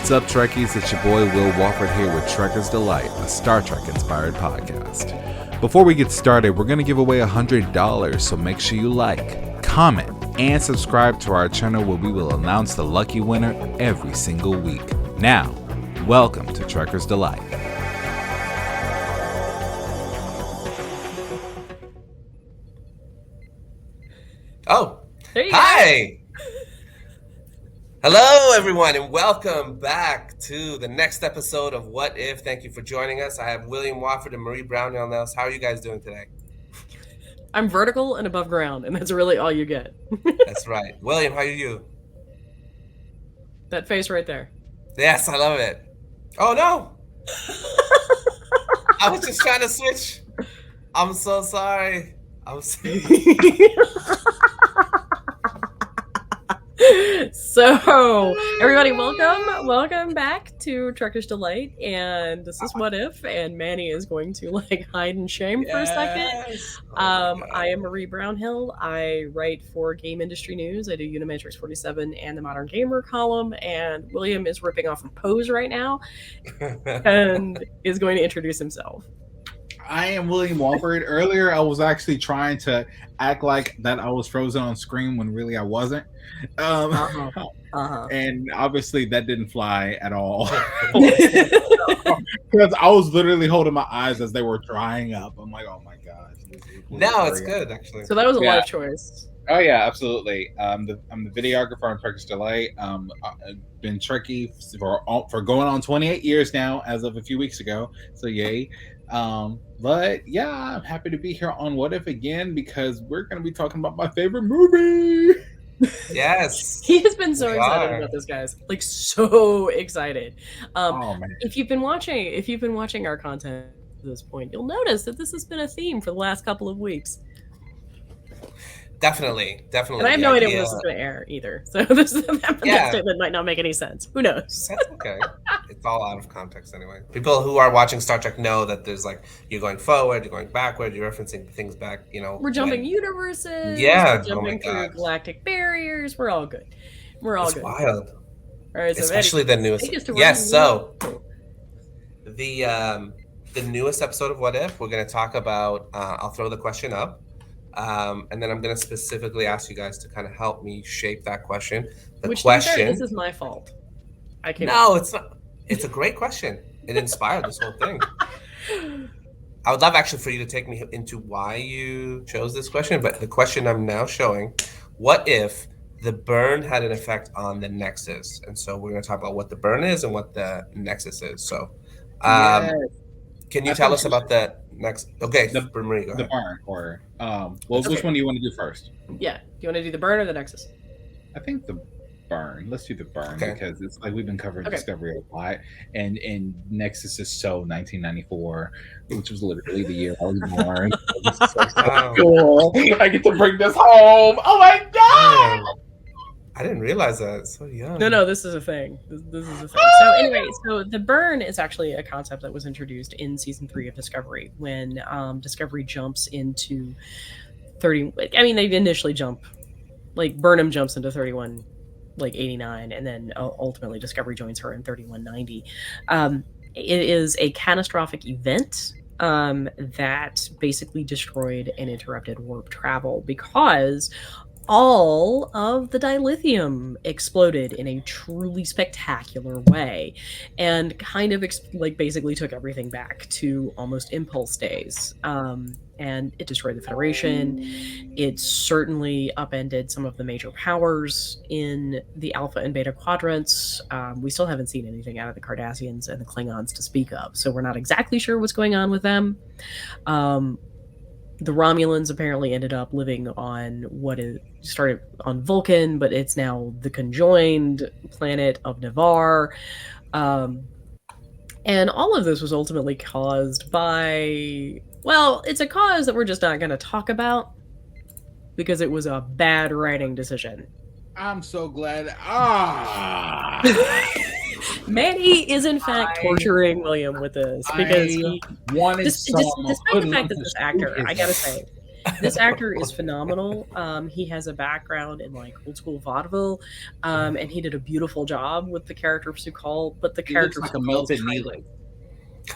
What's up, Trekkies? It's your boy Wil Wofford here with Trekker's Delight, a Star Trek-inspired podcast. Before we get started, we're going to give away $100, so make sure you like, comment, and subscribe to our channel where we will announce the lucky winner every single week. Now, welcome to Trekker's Delight. Oh, there you hi! Go. Hello, everyone, and welcome back to the next episode of What If. Thank you for joining us. I have William Wofford and Marie Brownhill in the house. How are you guys doing today? I'm vertical and above ground, and that's really all you get. That's right. William, how are you? That face right there. Yes, I love it. Oh, no! I was just trying to switch. I'm so sorry. So, everybody, welcome back to Trekker's Delight, and this is What If, and Manny is going to hide in shame for a second. I am Marie Brownhill. I write for Game Industry News. I do Unimatrix 47 and the Modern Gamer column, and William is ripping off a pose right now and is going to introduce himself. I am William Wofford. Earlier, I was actually trying to act like that I was frozen on screen when really I wasn't. And obviously that didn't fly at all. Because I was literally holding my eyes as they were drying up. I'm like, oh my gosh. No, it's good, actually. So that was a life choice. Oh yeah, absolutely. I'm the videographer on Trekker's Delight. I've been Trekkie for going on 28 years now, as of a few weeks ago. So yay. But yeah, I'm happy to be here on What If again because we're going to be talking about my favorite movie. Yes. He has been so excited about this, guys. So excited. Oh, man. If you've been watching our content at this point, you'll notice that this has been a theme for the last couple of weeks. Definitely. And I have no idea when this is going to air either. So that statement might not make any sense. Who knows? That's okay. It's all out of context anyway. People who are watching Star Trek know that there's you're going forward, you're going backward, you're referencing things back, We're jumping universes. Yeah. We're jumping through galactic barriers. We're all good. It's wild. All right, so especially the newest. Yes, so the newest episode of What If, we're going to talk about, I'll throw the question up. And then I'm going to specifically ask you guys to kind of help me shape that question. This is my fault. No, it's not. It's a great question. It inspired this whole thing. I would love actually for you to take me into why you chose this question. But the question I'm now showing, what if the burn had an effect on the Nexus? And so we're going to talk about what the burn is and what the Nexus is. So can you tell us about the next? Okay, the burn, or which one do you want to do first? Yeah, do you want to do the burn or the Nexus? I think the burn. Let's do the burn because it's we've been covering Discovery a lot, and Nexus is so 1994, which was literally the year I was born. So cool. I get to bring this home. Oh my god! I didn't realize that. It's so young. No, this is a thing. This is a thing. So anyway, the burn is actually a concept that was introduced in season 3 of Discovery when Discovery jumps into 30. I mean, they initially jump, Burnham jumps into 31, 89, and then ultimately Discovery joins her in 3190. It is a catastrophic event that basically destroyed and interrupted warp travel because all of the dilithium exploded in a truly spectacular way and kind of basically took everything back to almost impulse days. And it destroyed the Federation. It certainly upended some of the major powers in the Alpha and Beta quadrants. We still haven't seen anything out of the Cardassians and the Klingons to speak of, so we're not exactly sure what's going on with them. The Romulans apparently ended up living on what is started on Vulcan, but it's now the conjoined planet of Navarre. And all of this was ultimately caused by, it's a cause that we're just not going to talk about because it was a bad writing decision. I'm so glad. Manny is in fact torturing William with this because he wanted despite the fact that this actor, I gotta say, This actor is phenomenal. He has a background in like old school vaudeville, and he did a beautiful job with the character of Sukal. But the He character looks like of a Sukal melted is Neelix.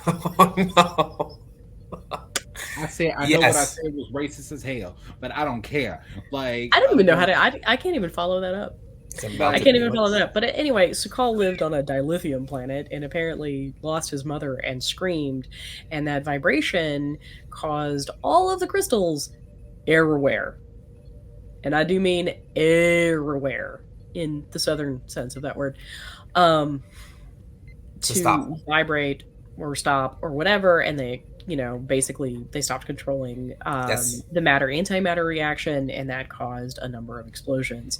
Oh no. I know what I said was racist as hell, but I don't care. Like, I don't even know how to. I can't even follow that up. I can't even follow that up. But anyway, Sukal lived on a dilithium planet and apparently lost his mother and screamed, and that vibration caused all of the crystals everywhere. And I do mean everywhere in the southern sense of that word. To stop. vibrate or stop or whatever, and they, basically they stopped controlling the matter-antimatter reaction, and that caused a number of explosions.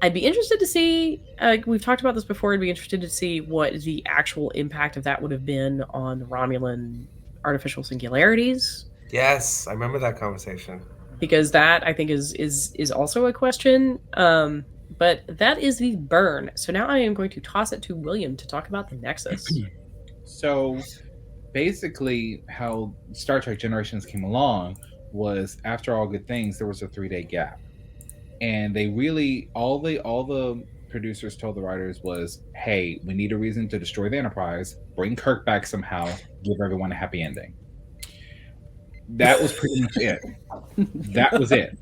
I'd be interested to see, we've talked about this before, I'd be interested to see what the actual impact of that would have been on the Romulan artificial singularities. Yes, I remember that conversation. Because that, I think, is also a question. But that is the burn. So now I am going to toss it to William to talk about the Nexus. So basically how Star Trek Generations came along was, after All Good Things, there was a 3-day gap. And they really, all the producers told the writers was, hey, we need a reason to destroy the Enterprise, bring Kirk back somehow, give everyone a happy ending. That was pretty much it. That was it.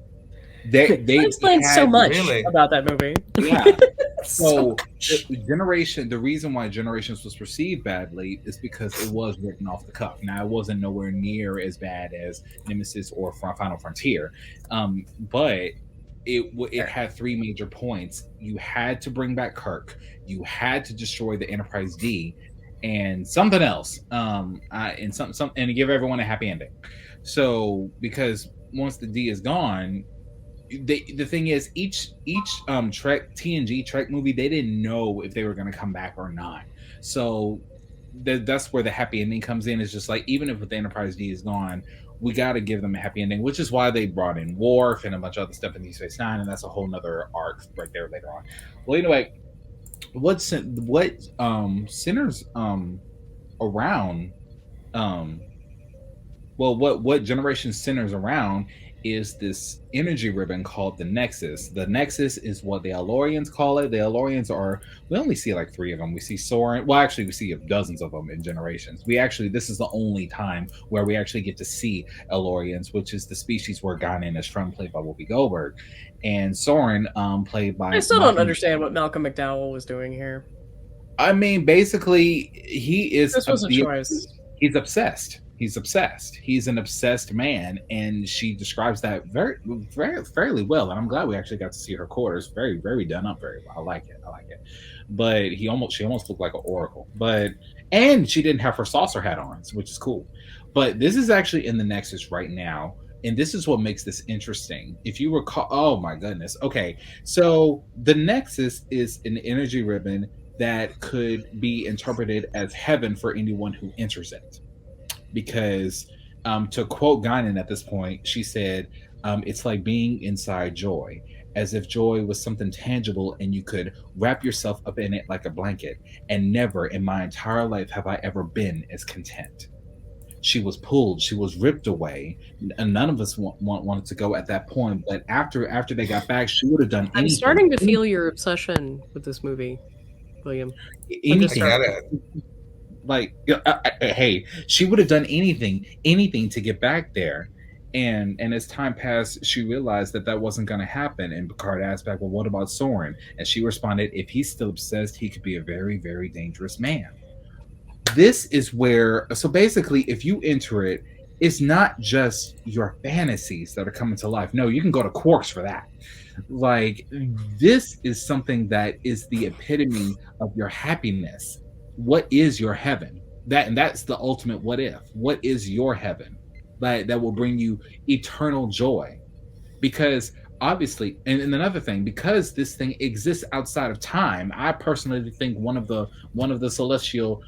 They explained so much about that movie. Yeah. So the reason why Generations was perceived badly is because it was written off the cuff. Now, it wasn't nowhere near as bad as Nemesis or Final Frontier, but it had 3 major points. You had to bring back Kirk. You had to destroy the Enterprise D, and something else. And give everyone a happy ending. So, because once the D is gone, the thing is, each Trek TNG Trek movie, they didn't know if they were going to come back or not. So that's where the happy ending comes in. It's just like, even if the Enterprise D is gone, we got to give them a happy ending, which is why they brought in Worf and a bunch of other stuff in Deep Space Nine, and that's a whole nother arc right there later on. Well, anyway, what centers around what Generation centers around is this energy ribbon called the Nexus. The Nexus is what the Elorians call it. The Elorians we only see like 3 of them. We see Soren. Well, actually, we see dozens of them in Generations. This is the only time where we actually get to see Elorians, which is the species where Guinan is from, played by Whoopi Goldberg, and Soren, played by. I still don't understand what Malcolm McDowell was doing here. I mean, basically, he is. This was a choice. He's obsessed. He's obsessed. He's an obsessed man, and she describes that fairly well. And I'm glad we actually got to see her quarters. Very, very done up very well. I like it. But she almost looked like an oracle. And she didn't have her saucer hat on, which is cool. But this is actually in the Nexus right now, and this is what makes this interesting. If you recall, oh my goodness. Okay, so the Nexus is an energy ribbon that could be interpreted as heaven for anyone who enters it. Because to quote Guinan at this point, she said, it's like being inside joy, as if joy was something tangible and you could wrap yourself up in it like a blanket. And never in my entire life have I ever been as content. She was pulled, she was ripped away, and none of us wanted to go at that point. But after they got back, she would have done anything. I'm starting to feel your obsession with this movie, William. Anything. I get it. Like, hey, she would have done anything to get back there. And as time passed, she realized that wasn't going to happen. And Picard asked back, well, what about Soren? And she responded, if he's still obsessed, he could be a very, very dangerous man. This is where, so basically, if you enter it, it's not just your fantasies that are coming to life. No, you can go to Quarks for that. Like, this is something that is the epitome of your happiness. What is your heaven? That's the ultimate what if. What is your heaven that will bring you eternal joy? Because obviously, and another thing, because this thing exists outside of time, I personally think one of the celestial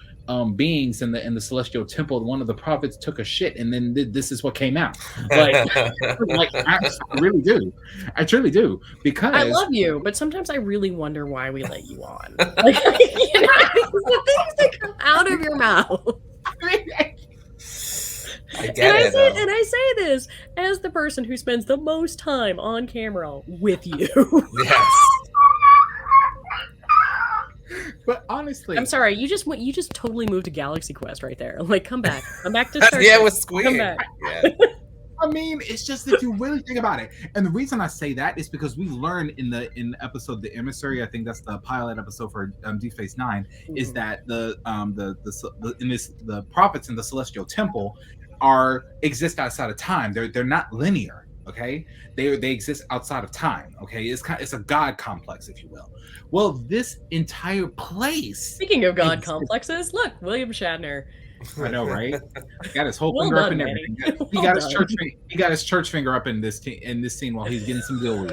beings in the celestial temple, one of the prophets took a shit, and then this is what came out. Like I really do. I truly do. Because I love you, but sometimes I really wonder why we let you on. Like, the things that come out of your mouth. I get it. And I say this as the person who spends the most time on camera with you. Yes. But honestly, I'm sorry, you just totally moved to Galaxy Quest right there. Like, come back to Star Yeah, it Trek. was squeaky. Come back. Yeah. I mean, it's just if you really think about it, and the reason I say that is because we learned in the episode The Emissary, I think that's the pilot episode for Deep Space Nine, is that the prophets in the Celestial Temple exist outside of time. They're not linear. Okay, they exist outside of time. Okay, it's a god complex, if you will. Well, this entire place. Speaking of god complexes, look, William Shatner. I know, right? He got his whole Well finger up done, in Manny. everything. He got his church. He got his church finger up in this scene while he's getting some dill weed.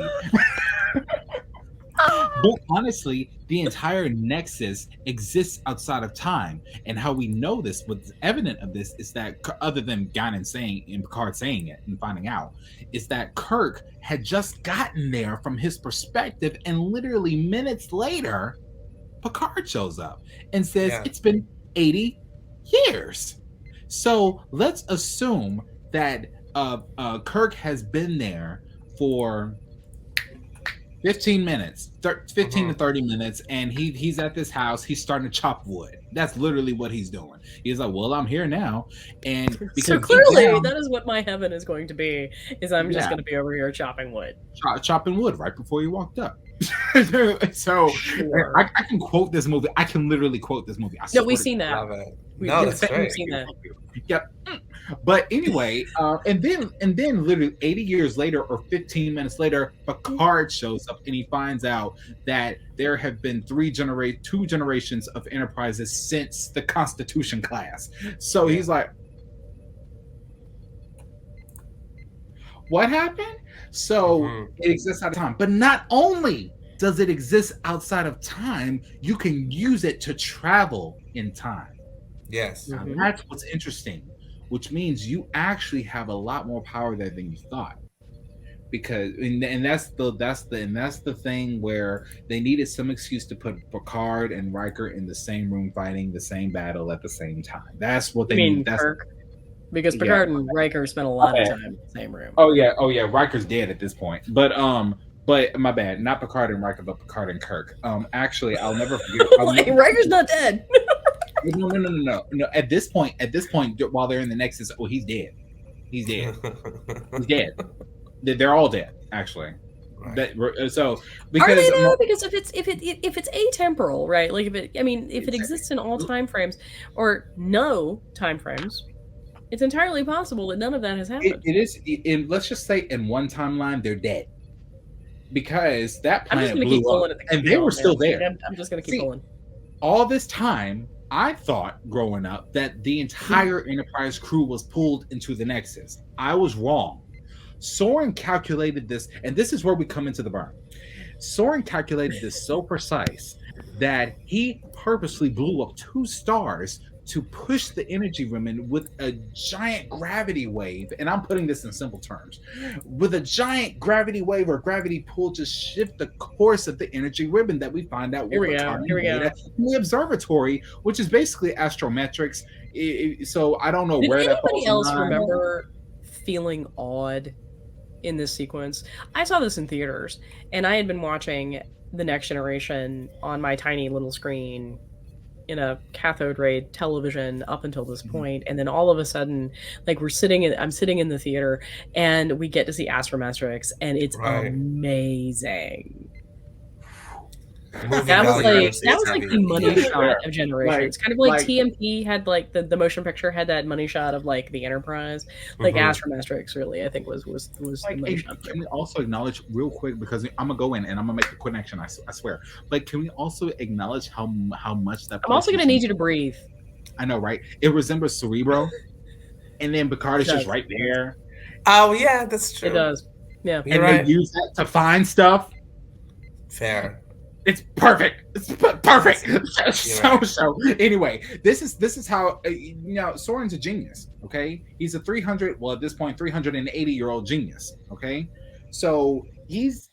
But honestly, the entire Nexus exists outside of time, and how we know this, what's evident of this, is that other than Guinan saying and Picard saying it and finding out, is that Kirk had just gotten there from his perspective, and literally minutes later, Picard shows up and says it's been 80 years. So let's assume that Kirk has been there for 15 minutes, 15 to 30 minutes, and he's at this house. He's starting to chop wood. That's literally what he's doing. He's like, well, I'm here now. And so clearly that is what my heaven is going to be, is I'm just going to be over here chopping wood. Chopping wood right before you walked up. So sure. I can quote this movie. I can literally quote this movie. No, we've seen that. We've seen that. Yep. But anyway, and then literally 80 years later or 15 minutes later, Picard shows up and he finds out that there have been two generations of Enterprises since the Constitution class. So he's like, what happened? So it exists out of time. But not only does it exist outside of time, you can use it to travel in time. Yes. Now, that's what's interesting, which means you actually have a lot more power there than you thought. Because and that's the thing where they needed some excuse to put Picard and Riker in the same room fighting the same battle at the same time. That's what they mean. That's Kirk? Because Picard and Riker spent a lot of time in the same room. Oh yeah. Riker's dead at this point. But my bad. Not Picard and Riker, but Picard and Kirk. Actually, I'll never forget. Riker's not dead. No. At this point, while they're in the Nexus, he's dead. He's dead. He's dead. They're all dead, actually. Right. So because are they though? Because if it's atemporal, right? Like if it exists in all time frames or no time frames, it's entirely possible that none of that has happened. It is. Let's just say in one timeline they're dead because that planet blew up, and they were still there. I'm just going to keep going. All this time, I thought growing up that the entire Enterprise crew was pulled into the Nexus. I was wrong. Soren calculated this, and this is where we come into the burn. Soren calculated this so precise that he purposely blew up 2 stars to push the energy ribbon with a giant gravity wave, and I'm putting this in simple terms, with a giant gravity wave or gravity pull to shift the course of the energy ribbon that we find out Here we go. in the observatory, which is basically astrometrics. So I don't know where that falls. Did anybody else remember feeling odd in this sequence? I saw this in theaters, and I had been watching The Next Generation on my tiny little screen in a cathode ray television up until this point, and then all of a sudden, like I'm sitting in the theater, and we get to see astrometrics, and it's amazing. That was like the money shot of Generations. Kind of like TMP had like the motion picture had that money shot of like the Enterprise. Like astrometrics really, I think was the money shot. Can we also acknowledge real quick, because I'm gonna go in and I'm gonna make the connection, I swear. But can we also acknowledge how much that I'm also gonna need you to breathe. I know, right? It resembles Cerebro, and then Picard is just right there. Oh yeah, that's true. It does. Yeah. And they use that to find stuff. Fair. It's perfect. It's perfect. So anyway, this is how Soren's a genius. Okay, he's a 380-year-old genius. Okay, so he's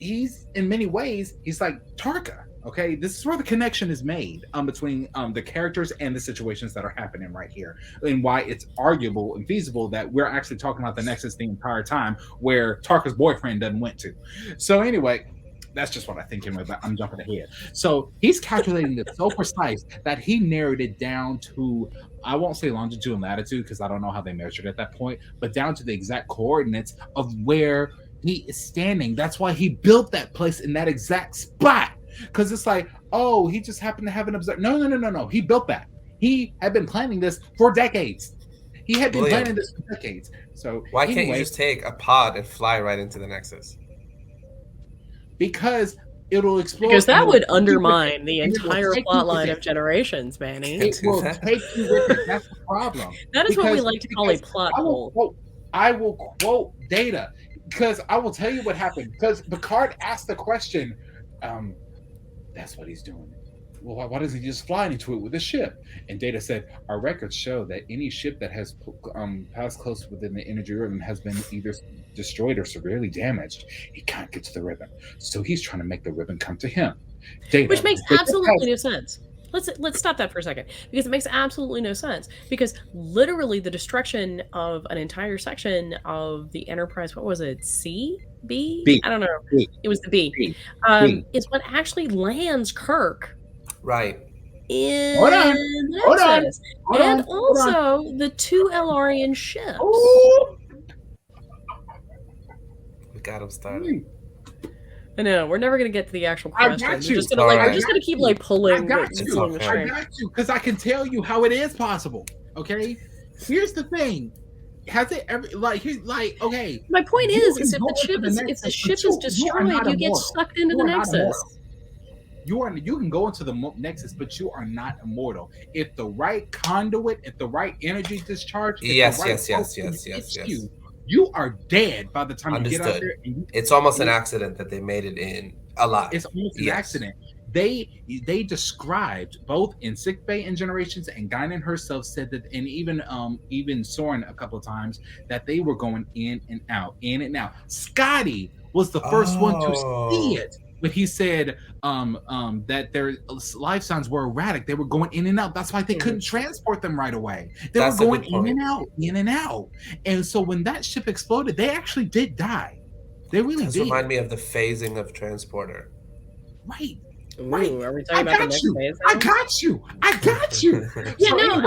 in many ways he's like Tarka. Okay, this is where the connection is made between the characters and the situations that are happening right here, and why it's arguable and feasible that we're actually talking about the Nexus the entire time, where Tarka's boyfriend doesn't went to. So anyway, that's just what I think. I'm jumping ahead. So he's calculating this so precise that he narrowed it down to, I won't say longitude and latitude because I don't know how they measured at that point, but down to the exact coordinates of where he is standing. That's why he built that place in that exact spot. Because it's like, oh, he just happened to have an observer. No. He built that. He had been planning this for decades. He had been planning this for decades. So why can't you just take a pod and fly right into the Nexus? Because it'll explode. Because that would undermine the entire plot line of Generations, Manny. It will take you with it. That's the problem. That is what we like to call a plot hole. I will quote Data because I will tell you what happened. Because Picard asked the question, that's what he's doing. Well, why doesn't he just fly into it with a ship? And Data said, our records show that any ship that has passed close within the energy ribbon has been either destroyed or severely damaged. He can't get to the ribbon. So he's trying to make the ribbon come to him. Data, which makes absolutely no sense. Let's stop that for a second, because it makes absolutely no sense. Because literally the destruction of an entire section of the Enterprise, what was it, B? I don't know. B. It was the B. Is what actually lands Kirk. Right. In Hold Nexus. on. And also the 2 Elarian ships. Ooh. We got him started. I know, we're never gonna get to the actual question. I got you. We're just gonna keep pulling. I got you because I can tell you how it is possible. Okay, here's the thing: has it ever okay? My point is if the ship is destroyed, you get sucked into the Nexus. You can go into the Nexus, but you are not immortal. If the right conduit, if the right energy discharge, yes. You are dead by the time you get out there. It's almost an accident that they made it in alive. It's almost an accident. They described both in Sickbay and Generations, and Guinan herself said that, and even Soren a couple of times, that they were going in and out. Scotty was the first one to see it. But he said that their life signs were erratic. They were going in and out. That's why they couldn't transport them right away. They were going in and out. And so when that ship exploded, they actually did die. They really did. Remind me of the phasing of Transporter. Right. Ooh, are we talking about the next phase now? I got you. Yeah, no.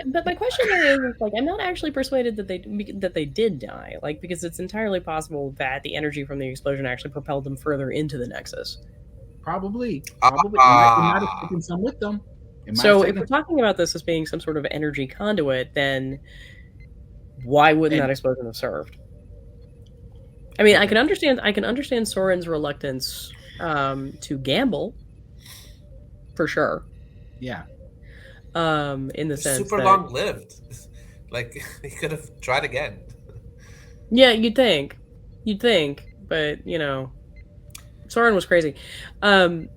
But my question is, I'm not actually persuaded that they did die. Because it's entirely possible that the energy from the explosion actually propelled them further into the Nexus. Probably. It might have taken some with them. So if we're talking about this as being some sort of energy conduit, then why wouldn't that explosion have served? I mean, I can understand Soren's reluctance to gamble. For sure. Yeah. In the sense super long lived. He could have tried again. Yeah, you'd think, but Soren was crazy. And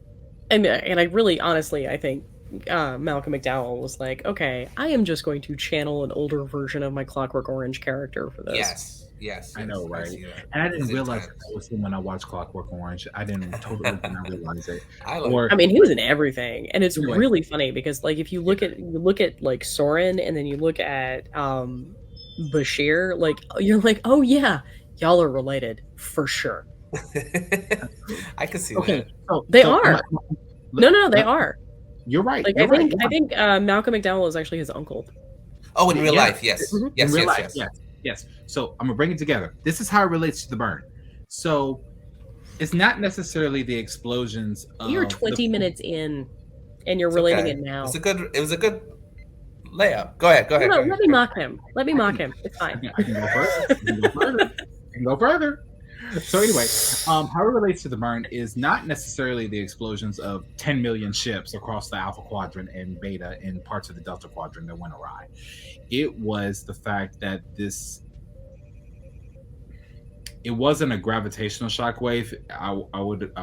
I really, honestly, I think Malcolm McDowell was like, okay, I am just going to channel an older version of my Clockwork Orange character for this. Yes. I know, right? And I didn't realize that was him when I watched Clockwork Orange. I didn't totally realize it. I mean, he was in everything, and it's really funny because, if you look at Soren, and then you look at Bashir, you're like, oh yeah, y'all are related for sure. I can see that. They are. No, they are. You're right. I think Malcolm McDowell is actually his uncle. Oh, in real life, yes. Mm-hmm. Yes, in real life, yes. So I'm gonna bring it together. This is how it relates to the burn. So it's not necessarily the explosions. You're 20 minutes in, and you're relating it now. It was a good layup. Go ahead. No, let me mock him. It's fine. I can go further. So anyway, how it relates to the burn is not necessarily the explosions of 10 million ships across the Alpha Quadrant and Beta and parts of the Delta Quadrant that went awry. It was the fact that it wasn't a gravitational shockwave. I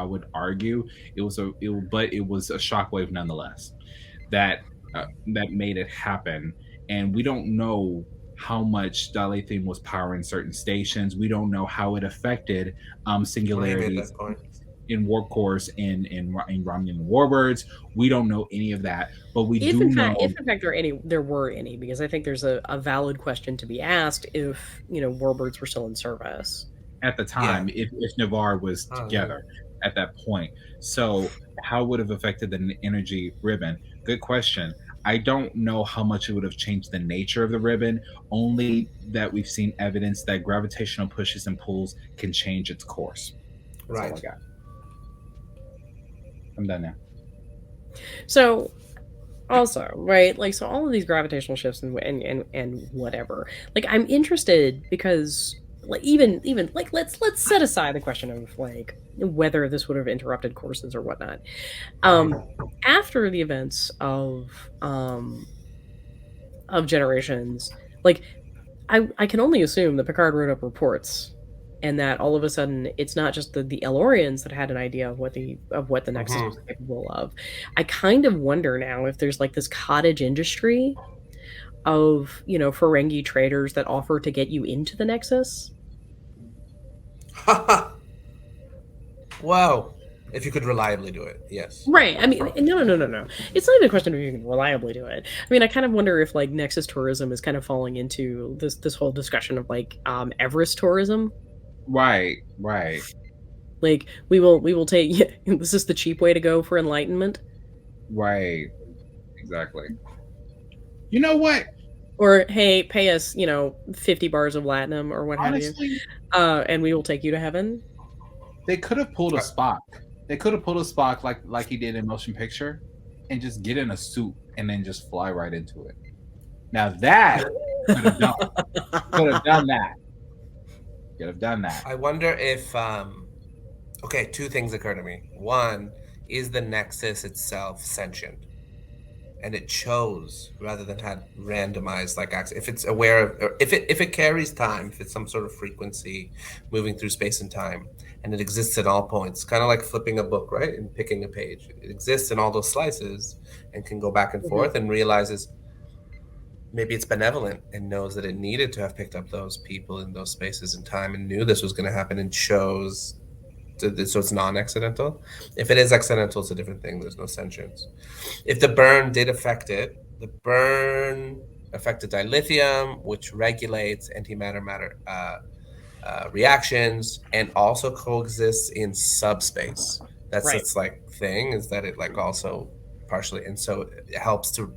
would argue it was a shockwave nonetheless that made it happen. And we don't know how much dilithium was powering certain stations. We don't know how it affected singularities. in warp cores in Romulan warbirds. We don't know any of that, but we If do in know fact there were any, because I think there's a valid question to be asked if warbirds were still in service at the time if Navarre was together at that point. So how would have affected the energy ribbon? Good question. I don't know how much it would have changed the nature of the ribbon, only that we've seen evidence that gravitational pushes and pulls can change its course. That's all I got. I'm done now. So also, right, like, so all of these gravitational shifts and whatever, like, I'm interested because, like, even like, let's set aside the question of like whether this would have interrupted courses or whatnot. After the events of Generations, like, I can only assume that Picard wrote up reports, and that all of a sudden it's not just the Elorians that had an idea of what the Nexus was capable of. I kind of wonder now if there's like this cottage industry of Ferengi traders that offer to get you into the Nexus. Wow. If you could reliably do it, yes. Right. I mean, no. It's not even a question of if you can reliably do it. I mean, I kind of wonder if like Nexus tourism is kind of falling into this whole discussion of like Everest tourism. Right. Like we will take. Yeah, this is the cheap way to go for enlightenment. Right. Exactly. You know what? Or hey, pay us 50 bars of latinum or what Honestly, have you, and we will take you to heaven. They could have pulled a Spock. They could have pulled a Spock like he did in Motion Picture, and just get in a suit and then just fly right into it. Now that could have done that. Could have done that. I wonder if okay, two things occur to me. One, is the Nexus itself sentient? And it chose rather than had randomized like access. If it's aware of, if it carries time, if it's some sort of frequency moving through space and time, and it exists at all points, kind of like flipping a book, right, and picking a page. It exists in all those slices and can go back and forth and realizes maybe it's benevolent and knows that it needed to have picked up those people in those spaces and time and knew this was going to happen and chose. So it's non-accidental. If it is accidental, it's a different thing. There's no sentience. If the burn did affect it, the burn affected dilithium, which regulates antimatter-matter reactions and also coexists in subspace. That's its like thing, is that it like also partially, and so it helps to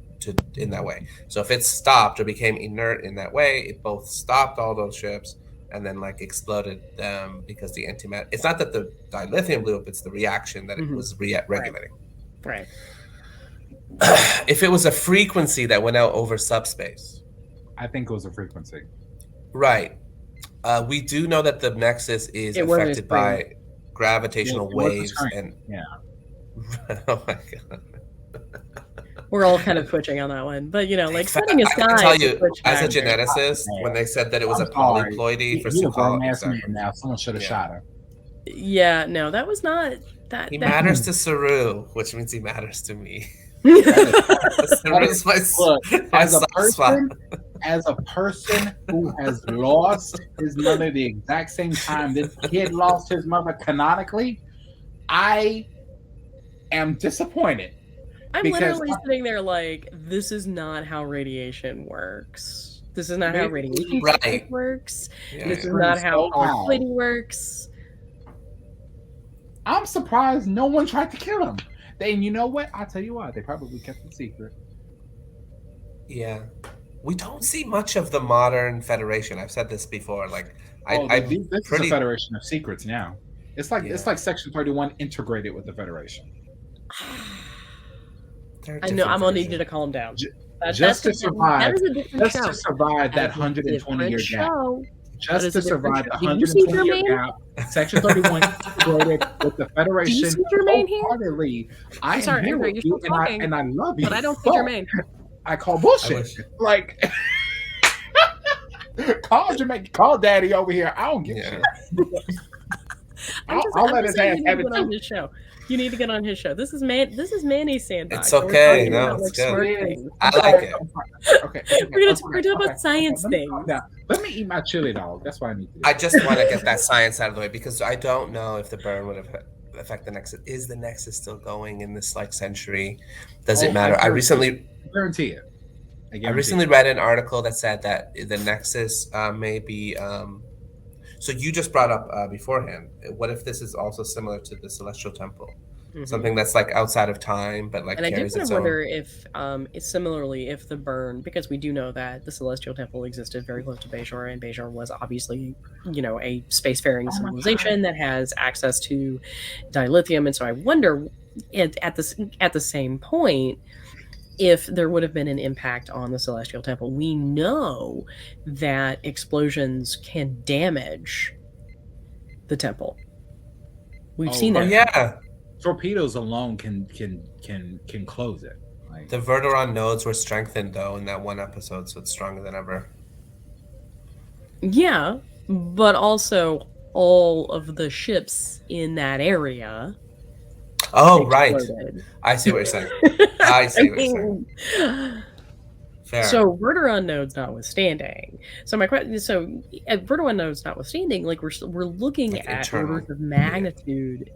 in that way. So if it stopped or became inert in that way, it both stopped all those ships and then like exploded them because the antimatter. It's not that the dilithium blew up; it's the reaction that it was regulating. Right. If it was a frequency that went out over subspace, I think it was a frequency. Right. We do know that the Nexus is affected by gravitational waves and oh my god. We're all kind of twitching on that one, but like setting aside. I can tell you, as a geneticist, when they said that it was a polyploidy for man. Now someone should have shot him. Yeah, no, that was not that. He matters to Saru, which means he matters to me. Saru's as a person who has lost his mother the exact same time this kid lost his mother canonically, I am disappointed. I'm literally sitting there like, this is not how radiation works. This is not how radiation works. Yeah, this is not how polyploidy works. I'm surprised no one tried to kill him. And you know what? I'll tell you why. They probably kept it secret. Yeah. We don't see much of the modern Federation. I've said this before. Like, this is a Federation of Secrets now. It's like Section 31 integrated with the Federation. I know. I'm gonna need you to calm down. Just to survive that 120-year gap. Just to survive the 120-year gap, Section 31 integrated with the Federation. Do you see Jermaine here? I'm sorry, Andrew, you're still talking, and I love you, but I don't see Jermaine. I call bullshit. Like, call Jermaine, call Daddy over here. I don't give a shit. I'll let his ass have it on his show. You need to get on his show. This is Manny's sandbox. It's okay. No, it's good. I like it. Okay. We're talking about science things. Let me eat my chili dog. That's what I need to do. I just want to get that science out of the way because I don't know if the burn would have affect the Nexus? Is the Nexus still going in this like century? Does Oh, it matter? I recently guarantee it. I recently read an article that said that the Nexus may be. So you just brought up beforehand. What if this is also similar to the Celestial Temple? Something that's like outside of time, but like And I do carries kind its of wonder own. if, it's similarly, if the burn, because we do know that the Celestial Temple existed very close to Bajor, and Bajor was obviously, you know, a spacefaring civilization that has access to dilithium, and so I wonder, at the same point, if there would have been an impact on the Celestial Temple. We know that explosions can damage the temple. We've seen that. Yeah. Torpedoes alone can close it. Like, The Verderon nodes were strengthened though in that one episode, so it's stronger than ever. Yeah, but also all of the ships in that area. Oh, right. exploded. I see what you're saying. I see what you're saying. Fair. So Verderon nodes notwithstanding. So my question is, so at Verderon nodes notwithstanding, like we're looking Like at internal. orders of magnitude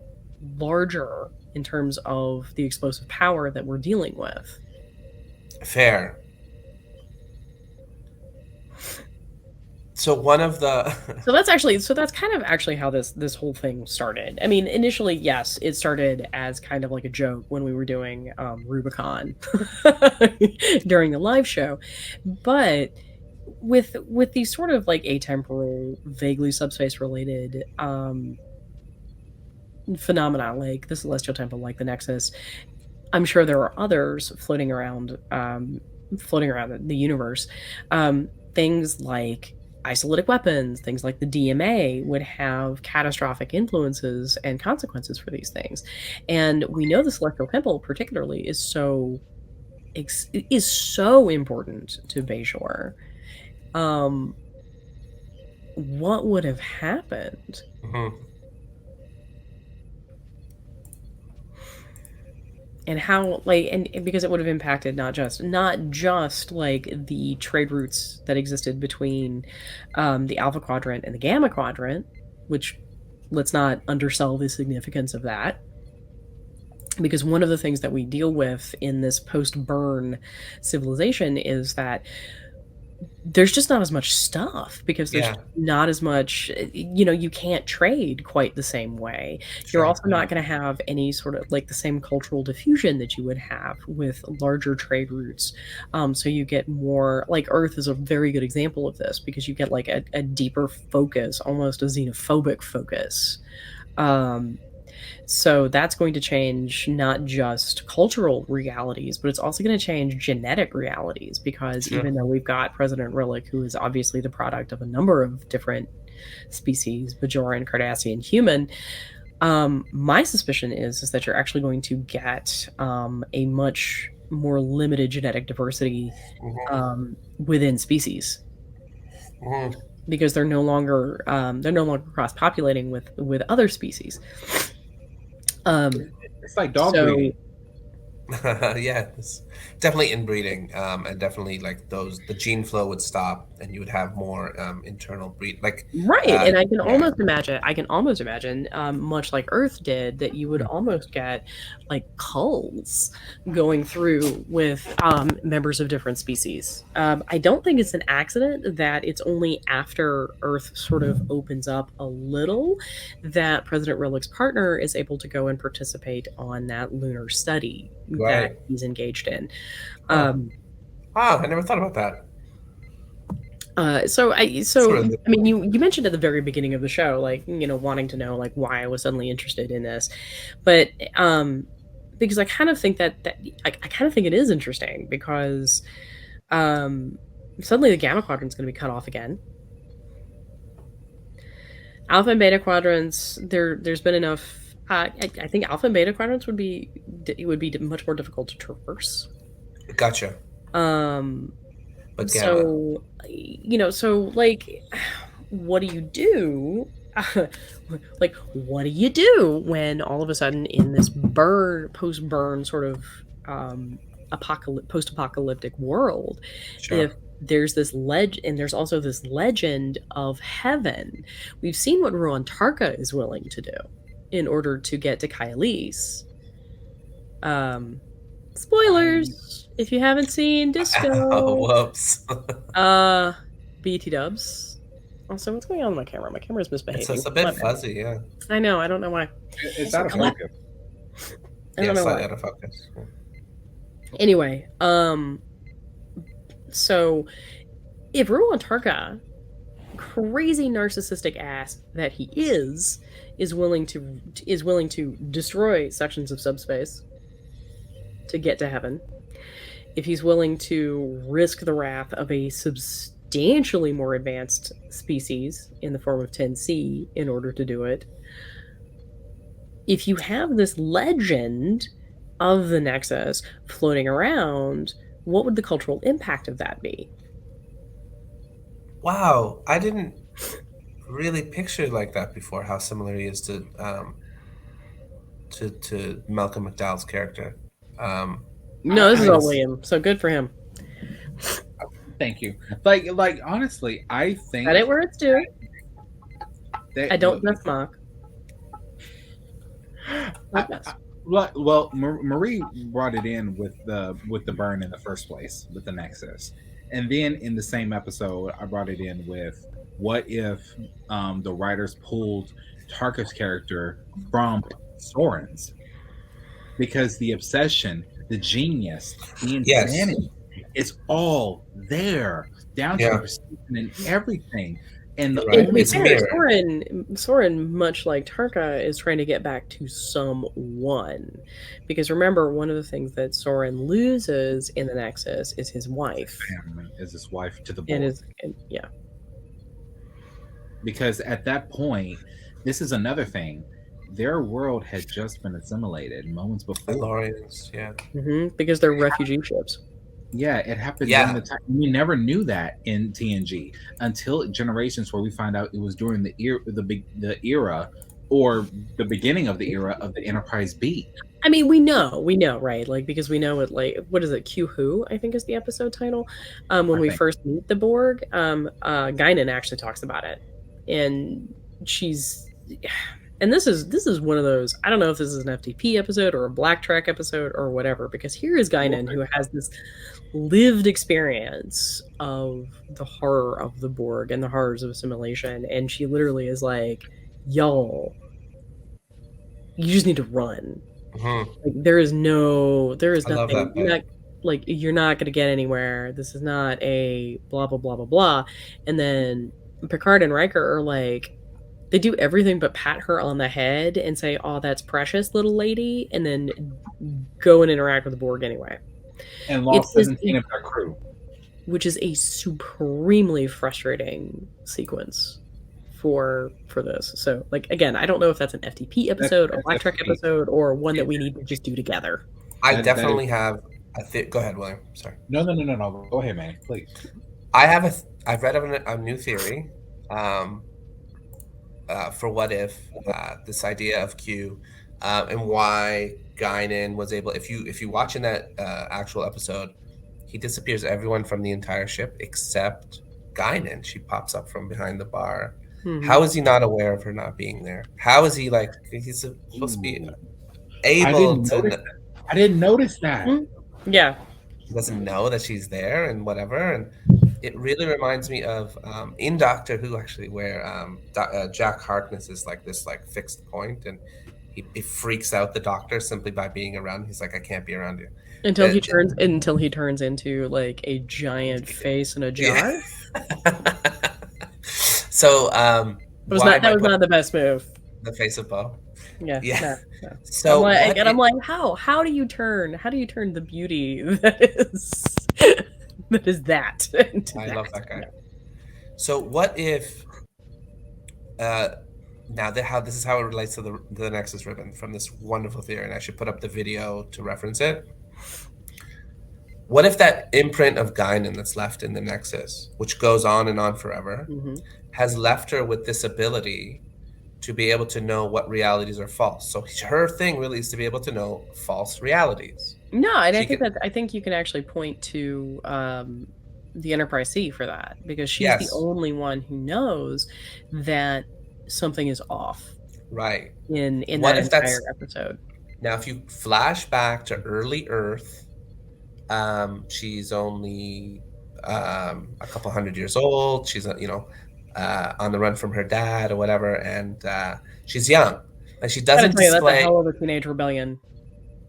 larger in terms of the explosive power that we're dealing with. Fair. So one of the So that's kind of actually how this whole thing started. I mean, initially, yes, it started as kind of like a joke when we were doing Rubicon during the live show, but with these sort of like atemporal, vaguely subspace related phenomena like the Celestial Temple, like the Nexus, I'm sure there are others floating around the universe. Things like isolytic weapons, things like the DMA would have catastrophic influences and consequences for these things. And we know the Celestial Temple particularly is so important to Bajor. What would have happened? Mhm. And how, like, and because it would have impacted not just like the trade routes that existed between the Alpha Quadrant and the Gamma Quadrant, which, let's not undersell the significance of that, because one of the things that we deal with in this post-burn civilization is that there's just not as much stuff, because there's not as much, you can't trade quite the same way. Sure. You're also not going to have any sort of like the same cultural diffusion that you would have with larger trade routes. So you get more, like Earth is a very good example of this, because you get like a deeper focus, almost a xenophobic focus. So that's going to change not just cultural realities, but it's also going to change genetic realities, because even though we've got President Rillick, who is obviously the product of a number of different species, Bajoran, Cardassian, human, my suspicion is that you're actually going to get a much more limited genetic diversity within species. Because they're no longer cross-populating with other species. It's like dog breeding. Yeah, it's definitely inbreeding, and definitely like the gene flow would stop, and you would have more internal breed, like and I can almost imagine, much like Earth did, that you would almost get like cults going through with members of different species. I don't think it's an accident that it's only after Earth sort of opens up a little that President Rillick's partner is able to go and participate on that lunar study that he's engaged in. Wow, I never thought about that. I mean, you mentioned at the very beginning of the show, like, wanting to know like why I was suddenly interested in this, but because I kind of think that I kind of think it is interesting, because suddenly the Gamma Quadrant's going to be cut off again. Alpha and Beta Quadrants, there's been enough. I think Alpha and Beta Quadrants would be much more difficult to traverse. Gotcha. But so like, what do you do? Like, what do you do when all of a sudden in this post-burn sort of post-apocalyptic world, if there's this and there's also this legend of heaven. We've seen what Ruan Tarka is willing to do. in order to get to Kylise. Spoilers if you haven't seen Disco. Oh, whoops. BT dubs. Also, what's going on with my camera? My camera's misbehaving. It's a bit fuzzy, yeah. I know. I don't know why. It's out of focus. I don't know slightly why. out of focus. Yeah. Anyway, so if Ruan Tarka, crazy narcissistic ass that he is willing to destroy sections of subspace to get to heaven, if he's willing to risk the wrath of a substantially more advanced species in the form of 10C in order to do it, if you have this legend of the Nexus floating around, what would the cultural impact of that be? Wow, I didn't really picture it like that before, how similar he is to Malcolm McDowell's character. No, this is all William, so good for him. Thank you. Like honestly, I think Credit where it's due. that, I don't miss Mock. Well, Marie brought it in with the burn in the first place with the Nexus, and then in the same episode, I brought it in with what if the writers pulled Tarka's character from Soren's, because the obsession, the genius, the insanity, it's all there down to the perception and everything. And Soren, much like Tarka, is trying to get back to someone. Because remember, one of the things that Soren loses in the Nexus is his wife. Family is his wife to the board. Yeah. Because at that point, this is another thing. Their world had just been assimilated moments before. Lorians, yeah. Because they're refugee ships. Yeah, it happened during the time. We never knew that in TNG until Generations, where we find out it was during the era or the beginning of the era of the Enterprise B. I mean, we know, right? Like, because we know it, like, what is it? Q Who, I think is the episode title. When we first meet the Borg, Guinan actually talks about it. And this is one of those, I don't know if this is an FTP episode or a Black Trek episode or whatever, because here is Guinan who has this lived experience of the horror of the Borg and the horrors of assimilation, and she literally is like, y'all, you just need to run. Like, there is nothing, you're not going to get anywhere. This is not a blah blah blah blah blah. And then Picard and Riker are like, they do everything but pat her on the head and say, "Oh, that's precious, little lady," and then go and interact with the Borg anyway. And lost 17 of their crew, which is a supremely frustrating sequence for this. So, like, again, I don't know if that's an FTP episode or Black Trek episode or one that we need to just do together. I definitely have. Go ahead, William. Sorry. No. Go ahead, Manny, please. I've read a new theory. For what if this idea of Q and why Guinan was able, if you watch in that actual episode, he disappears everyone from the entire ship except Guinan. She pops up from behind the bar. How is he not aware of her not being there? How is he, like, he's supposed to be able to? I didn't notice that. Yeah, he doesn't know that she's there and whatever. And it really reminds me of in Doctor Who, actually, where Jack Harkness is like this like fixed point, and he freaks out the Doctor simply by being around. He's like, I can't be around you until he turns into like a giant face and a jar. Yeah. So that was not the best move. The face of Poe. Yeah. No. So I'm like, how do you turn the beauty that is that? I love that guy. So what if now this is how it relates to the Nexus ribbon from this wonderful theory, and I should put up the video to reference it. What if that imprint of Guinan that's left in the Nexus, which goes on and on forever, has left her with this ability to be able to know what realities are false? So her thing really is to be able to know false realities. No, and I think you can actually point to the Enterprise C for that, because she's the only one who knows that something is off. Right. in What that if that's- entire episode. Now, if you flash back to early Earth, she's only a couple hundred years old. She's on the run from her dad or whatever, and she's young. And she I gotta doesn't tell you, that's a display. hell of a teenage rebellion.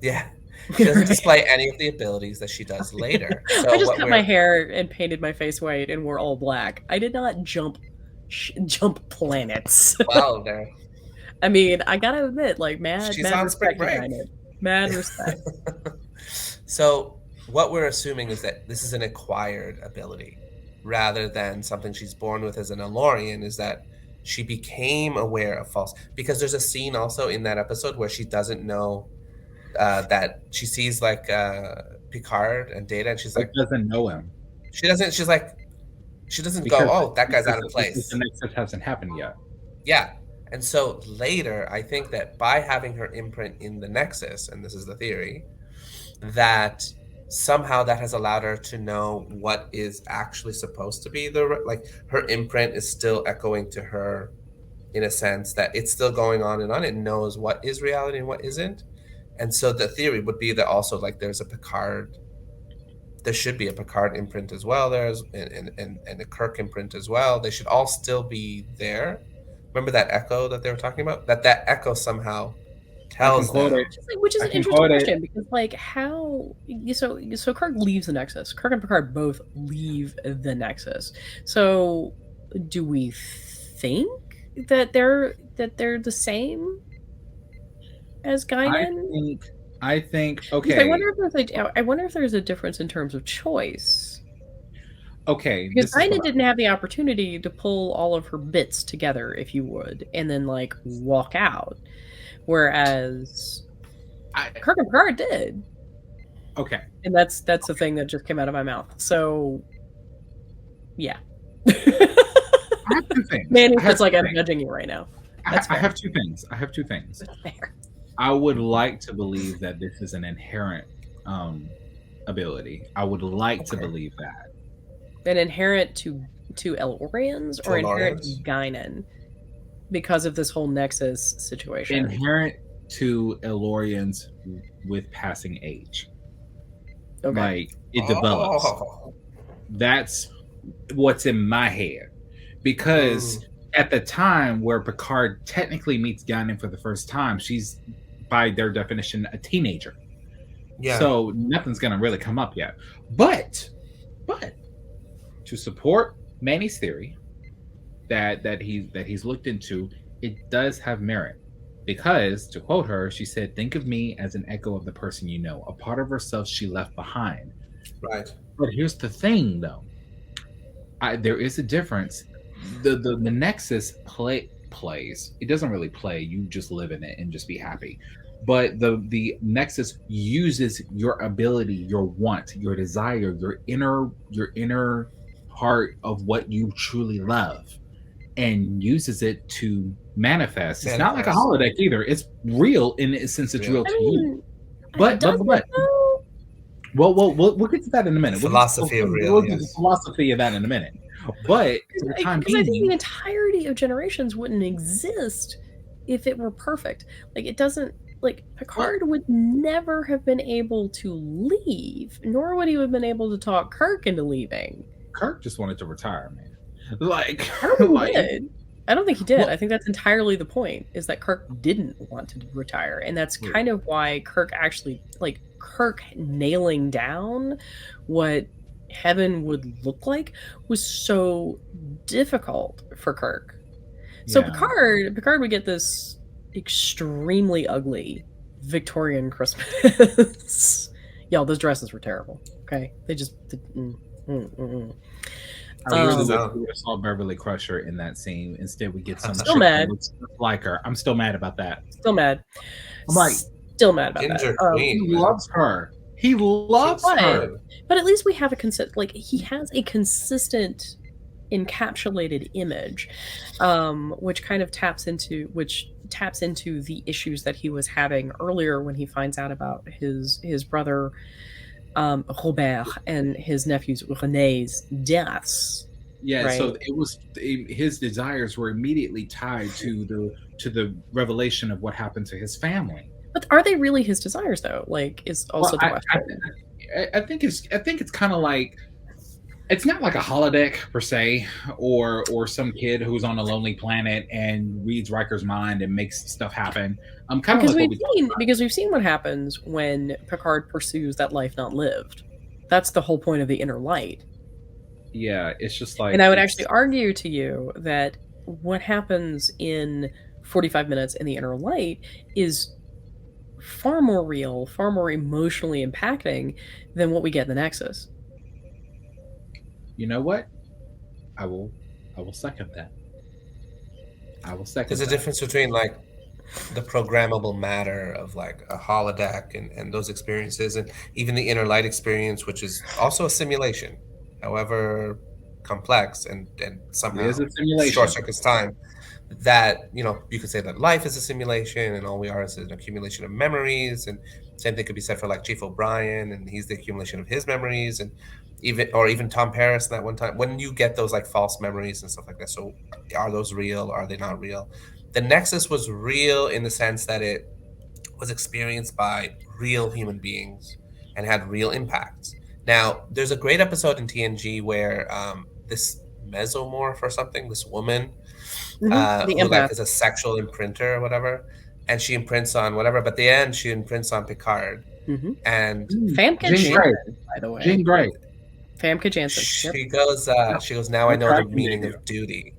Yeah, she doesn't display any of the abilities that she does later. So I just what cut we're my hair and painted my face white and wore all black. I did not jump planets. wow there. I mean, I gotta admit, like, mad She's on spring respect break. behind it. Mad respect. So what we're assuming is that this is an acquired ability rather than something she's born with as an Elorian, is that she became aware of false, because there's a scene also in that episode where she doesn't know that she sees like Picard and Data, and she's like, doesn't know him. she doesn't Because- go, oh, that guy's out of because place. the Nexus hasn't happened yet. Yeah. And so later, I think that by having her imprint in the Nexus, and this is the theory, that somehow that has allowed her to know what is actually supposed to be like her imprint is still echoing to her, in a sense that it's still going on and on. It knows what is reality and what isn't. And so the theory would be that also, like, there should be a Picard imprint as well. There's and a Kirk imprint as well. They should all still be there. Remember that echo that they were talking about? That echo somehow tells them. Which is an interesting question, because, like, how so Kirk leaves the Nexus. Kirk and Picard both leave the Nexus. So do we think that they're the same as Guinan? I think okay. I wonder if there's a difference in terms of choice. Okay, because Guinan didn't have the opportunity to pull all of her bits together, if you would, and then, like, walk out, whereas Kirk and Picard did. Okay, and that's the thing that just came out of my mouth. So, yeah. I have two things. Manny, it's like I'm judging you right now. I have two things. That's fair. I would like to believe that this is an inherent ability. I would like to believe that. An inherent to Elorians or inherent to Guinan because of this whole Nexus situation? Inherent to Elorians with passing age. Okay. Like, it develops. That's what's in my head. Because at the time where Picard technically meets Guinan for the first time, she's, by their definition, a teenager. Yeah. So nothing's gonna really come up yet. But to support Manny's theory that he's looked into, it does have merit. Because, to quote her, she said, "Think of me as an echo of the person you know, a part of herself she left behind." Right. But here's the thing, though. There is a difference. The Nexus plays. It doesn't really play. You just live in it and just be happy. But the Nexus uses your ability, your want, your desire, your inner part of what you truly love, and uses it to manifest. It's not like a holodeck either. It's real in the sense it's real to you. But well, we'll get to that in a minute. Philosophy of real. We'll get to the philosophy of that in a minute. But for the time being, I think the entirety of Generations wouldn't exist if it were perfect. Like, it doesn't. Like, Picard would never have been able to leave, nor would he have been able to talk Kirk into leaving. Kirk just wanted to retire, man. Did. I don't think he did. Well, I think that's entirely the point, is that Kirk didn't want to retire. And that's kind of why Kirk actually, like, Kirk nailing down what heaven would look like was so difficult for Kirk. So Picard would get this extremely ugly Victorian Christmas. Y'all, those dresses were terrible. Okay, they just I really would have saw Beverly Crusher in that scene. Instead, we get some still mad. Like her. I'm still mad about that. Still mad. I'm like, still mad about that. He loves her. He loves her. But at least we have he has a consistent encapsulated image, which kind of taps into the issues that he was having earlier when he finds out about his brother Robert and his nephew's René's deaths. Yeah, Right. so his desires were immediately tied to the revelation of what happened to his family. But are they really his desires though? Like, is also the question. I think it's kind of like, it's not like a holodeck per se, or some kid who's on a lonely planet and reads Riker's mind and makes stuff happen. Kind of like Because we've seen what happens when Picard pursues that life not lived. That's the whole point of the inner light. Yeah, it's just like, and I would actually argue to you that what happens in 45 minutes in the inner light is far more real, far more emotionally impacting than what we get in the Nexus. You know what? I will second that. I will second. There's a difference between like the programmable matter of like a holodeck and those experiences, and even the inner light experience, which is also a simulation, however complex and somehow It is a simulation. short circuits time. That, you know, you could say that life is a simulation and all we are is an accumulation of memories, and same thing could be said for like Chief O'Brien, and he's the accumulation of his memories, and even Tom Paris that one time, when you get those like false memories and stuff like that. So are those real? Are they not real? The Nexus was real in the sense that it was experienced by real human beings and had real impacts. Now, there's a great episode in TNG where this mesomorph or something, this woman, who like is a sexual imprinter or whatever, and she imprints on whatever, but at the end she imprints on Picard. And Famke Janssen, by the way. Jean Grey. Famke Janssen. She goes, now I know the meaning of duty.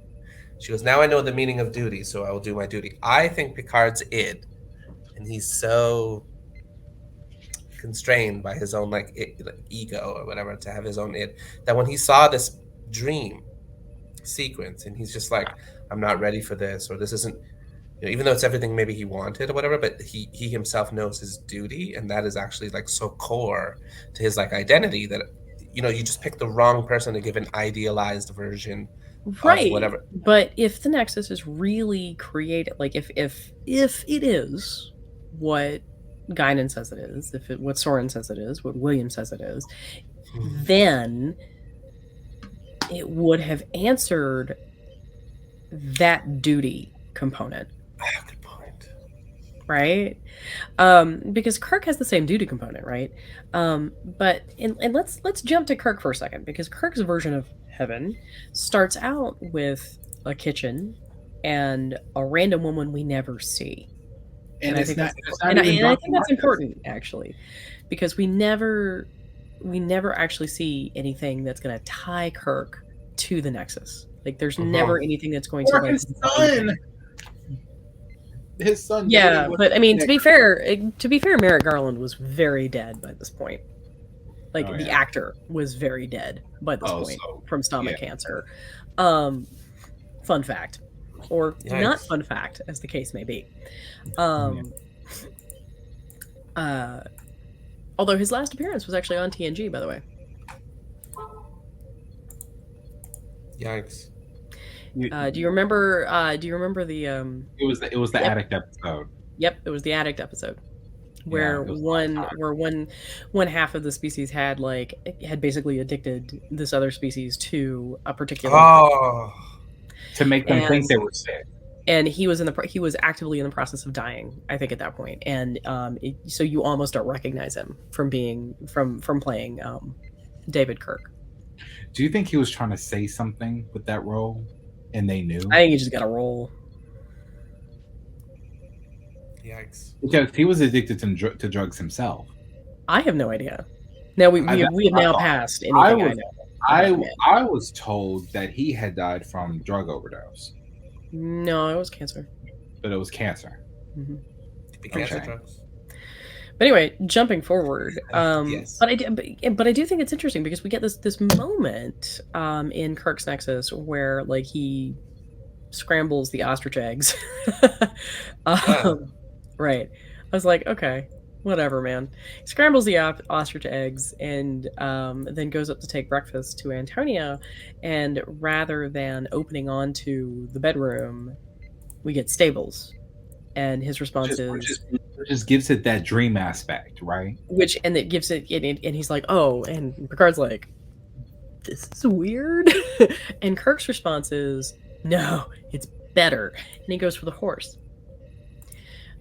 She goes, now I know the meaning of duty, so I will do my duty. I think Picard's id, and he's so constrained by his own like ego or whatever to have his own id, that when he saw this dream sequence and he's just like, I'm not ready for this, or this isn't, you know, even though it's everything maybe he wanted or whatever, but he himself knows his duty, and that is actually like so core to his like identity that, you know, you just pick the wrong person to give an idealized version of whatever. But if the Nexus is really created, like if it is what Guinan says it is, what Soren says it is, what William says it is, then it would have answered that duty component. Good point. Right? Because Kirk has the same duty component, right? But let's jump to Kirk for a second, because Kirk's version of heaven starts out with a kitchen and a random woman we never see. And I think that's important, actually, because we never actually see anything that's going to tie Kirk to the Nexus. Like, there's never anything that's going to like his son. Yeah, but I mean, to be fair, Merrick Garland was very dead by this point. Like, the actor was very dead by this point from stomach cancer. Fun fact, or not fun fact, as the case may be. Although his last appearance was actually on TNG, by the way. Yikes. Do you remember the It was the addict episode. Yep, it was the addict episode, where one half of the species had basically addicted this other species to a particular to make them think they were sick. And he was actively in the process of dying, I think, at that point. And so you almost don't recognize him from playing David Kirk. Do you think he was trying to say something with that role, and they knew? I think he just got a role. Yikes! Because he was addicted to drugs himself. I have no idea. Now we have now passed anything I know. I was told that he had died from drug overdose. No, it was cancer. But it was cancer. Cancer drugs. But anyway, jumping forward, yes. but I do think it's interesting because we get this moment in Kirk's Nexus where like he scrambles the ostrich eggs. Right. I was like, okay, whatever, man. He scrambles the ostrich eggs and then goes up to take breakfast to Antonia, and rather than opening onto the bedroom, we get stables. And his response just gives it that dream aspect, right? And it gives it, and he's like, oh, and Picard's like, this is weird. And Kirk's response is, no, it's better. And he goes for the horse.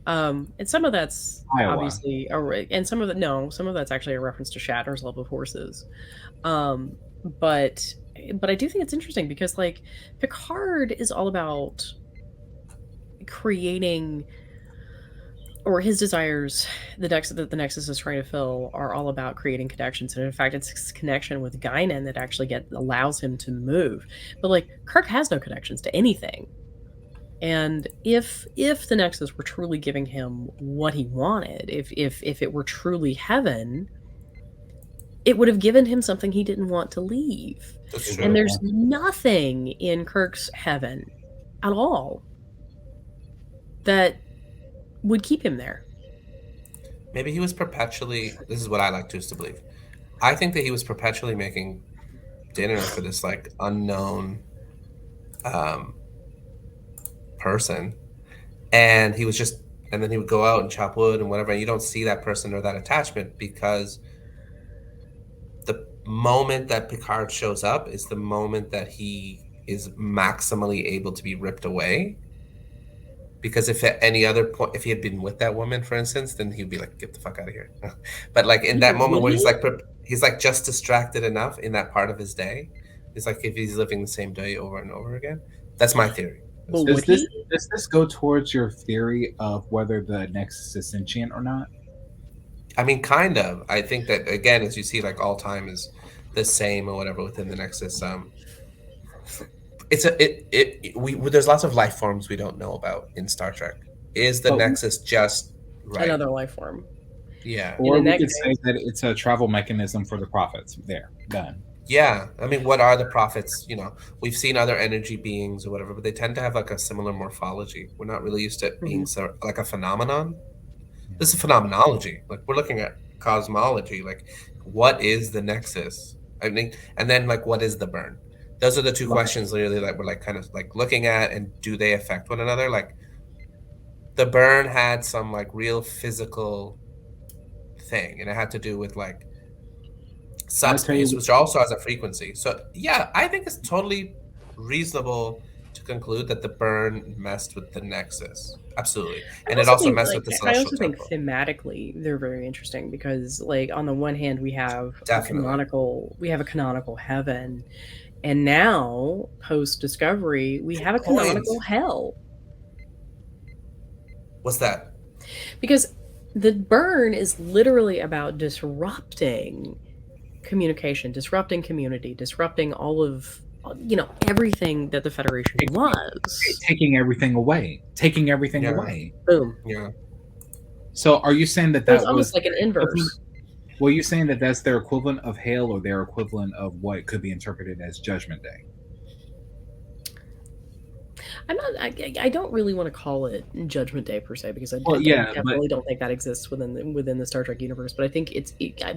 And some of that's Iowa. obviously, and some of that's actually a reference to Shatner's love of horses. But I do think it's interesting because, like, Picard is all about creating, or his desires, the Nexus is trying to fill, are all about creating connections. And in fact, it's his connection with Guinan that actually allows him to move. But, like, Kirk has no connections to anything. And if the Nexus were truly giving him what he wanted, if it were truly heaven, it would have given him something he didn't want to leave. And there's nothing in Kirk's heaven at all that would keep him there. Maybe he was perpetually, this is what I like to believe, I think that he was perpetually making dinner for this, like, unknown person, and he was just, and then he would go out and chop wood and whatever, and you don't see that person or that attachment, because the moment that Picard shows up is the moment that he is maximally able to be ripped away. Because if at any other point, if he had been with that woman, for instance, then he'd be like, get the fuck out of here. But, like, in that moment where he's like just distracted enough in that part of his day, it's like if he's living the same day over and over again. That's my theory. Does this go towards your theory of whether the Nexus is sentient or not? I mean, kind of. I think that, again, as you see, like, all time is the same or whatever within the Nexus. There's lots of life forms we don't know about in Star Trek. Is the Nexus just another life form? Yeah. Or we could say that it's a travel mechanism for the prophets. There, done. Yeah, I mean, what are the prophets? You know, we've seen other energy beings or whatever, but they tend to have, like, a similar morphology. We're not really used to it being like a phenomenon. This is phenomenology. Like, we're looking at cosmology. Like, what is the Nexus? I mean, and then, like, what is the burn? Those are the two questions literally that we're, like, kind of, like, looking at, and do they affect one another? Like, the burn had some, like, real physical thing, and it had to do with, like, subspace, which also has a frequency. So yeah, I think it's totally reasonable to conclude that the burn messed with the Nexus. Absolutely. And it also messed with the celestial I also think temple. thematically they're very interesting because, like, on the one hand we have a canonical heaven, and now post Discovery we have a canonical hell. What's that? Because the burn is literally about disrupting communication, disrupting community, disrupting all of, you know, everything that the Federation was. Taking everything away. Away. Boom. Yeah. So are you saying that was almost like an inverse? Well, you're saying that that's their equivalent of hail, or their equivalent of what could be interpreted as Judgment Day? I don't really want to call it Judgment Day per se, because I definitely don't think that exists within the Star Trek universe. But I think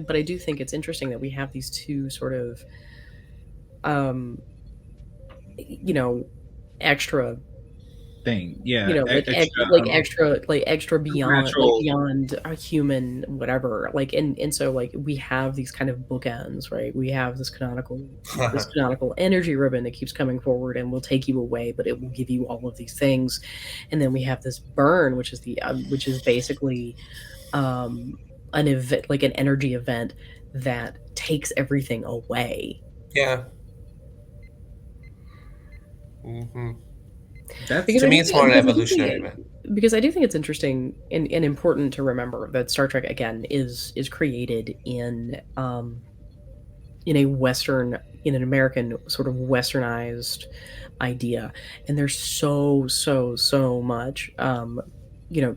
but I do think it's interesting that we have these two sort of, you know, extra thing, yeah, you know, extra beyond a human whatever, like, and so, like, we have these kind of bookends, right? We have this canonical energy ribbon that keeps coming forward and will take you away, but it will give you all of these things. And then we have this burn, which is basically an event, like an energy event that takes everything away. Yeah. Mm-hmm. To me, it's more an evolutionary event. Because I do think it's interesting and important to remember that Star Trek, again, is created in an American sort of westernized idea, and there's so much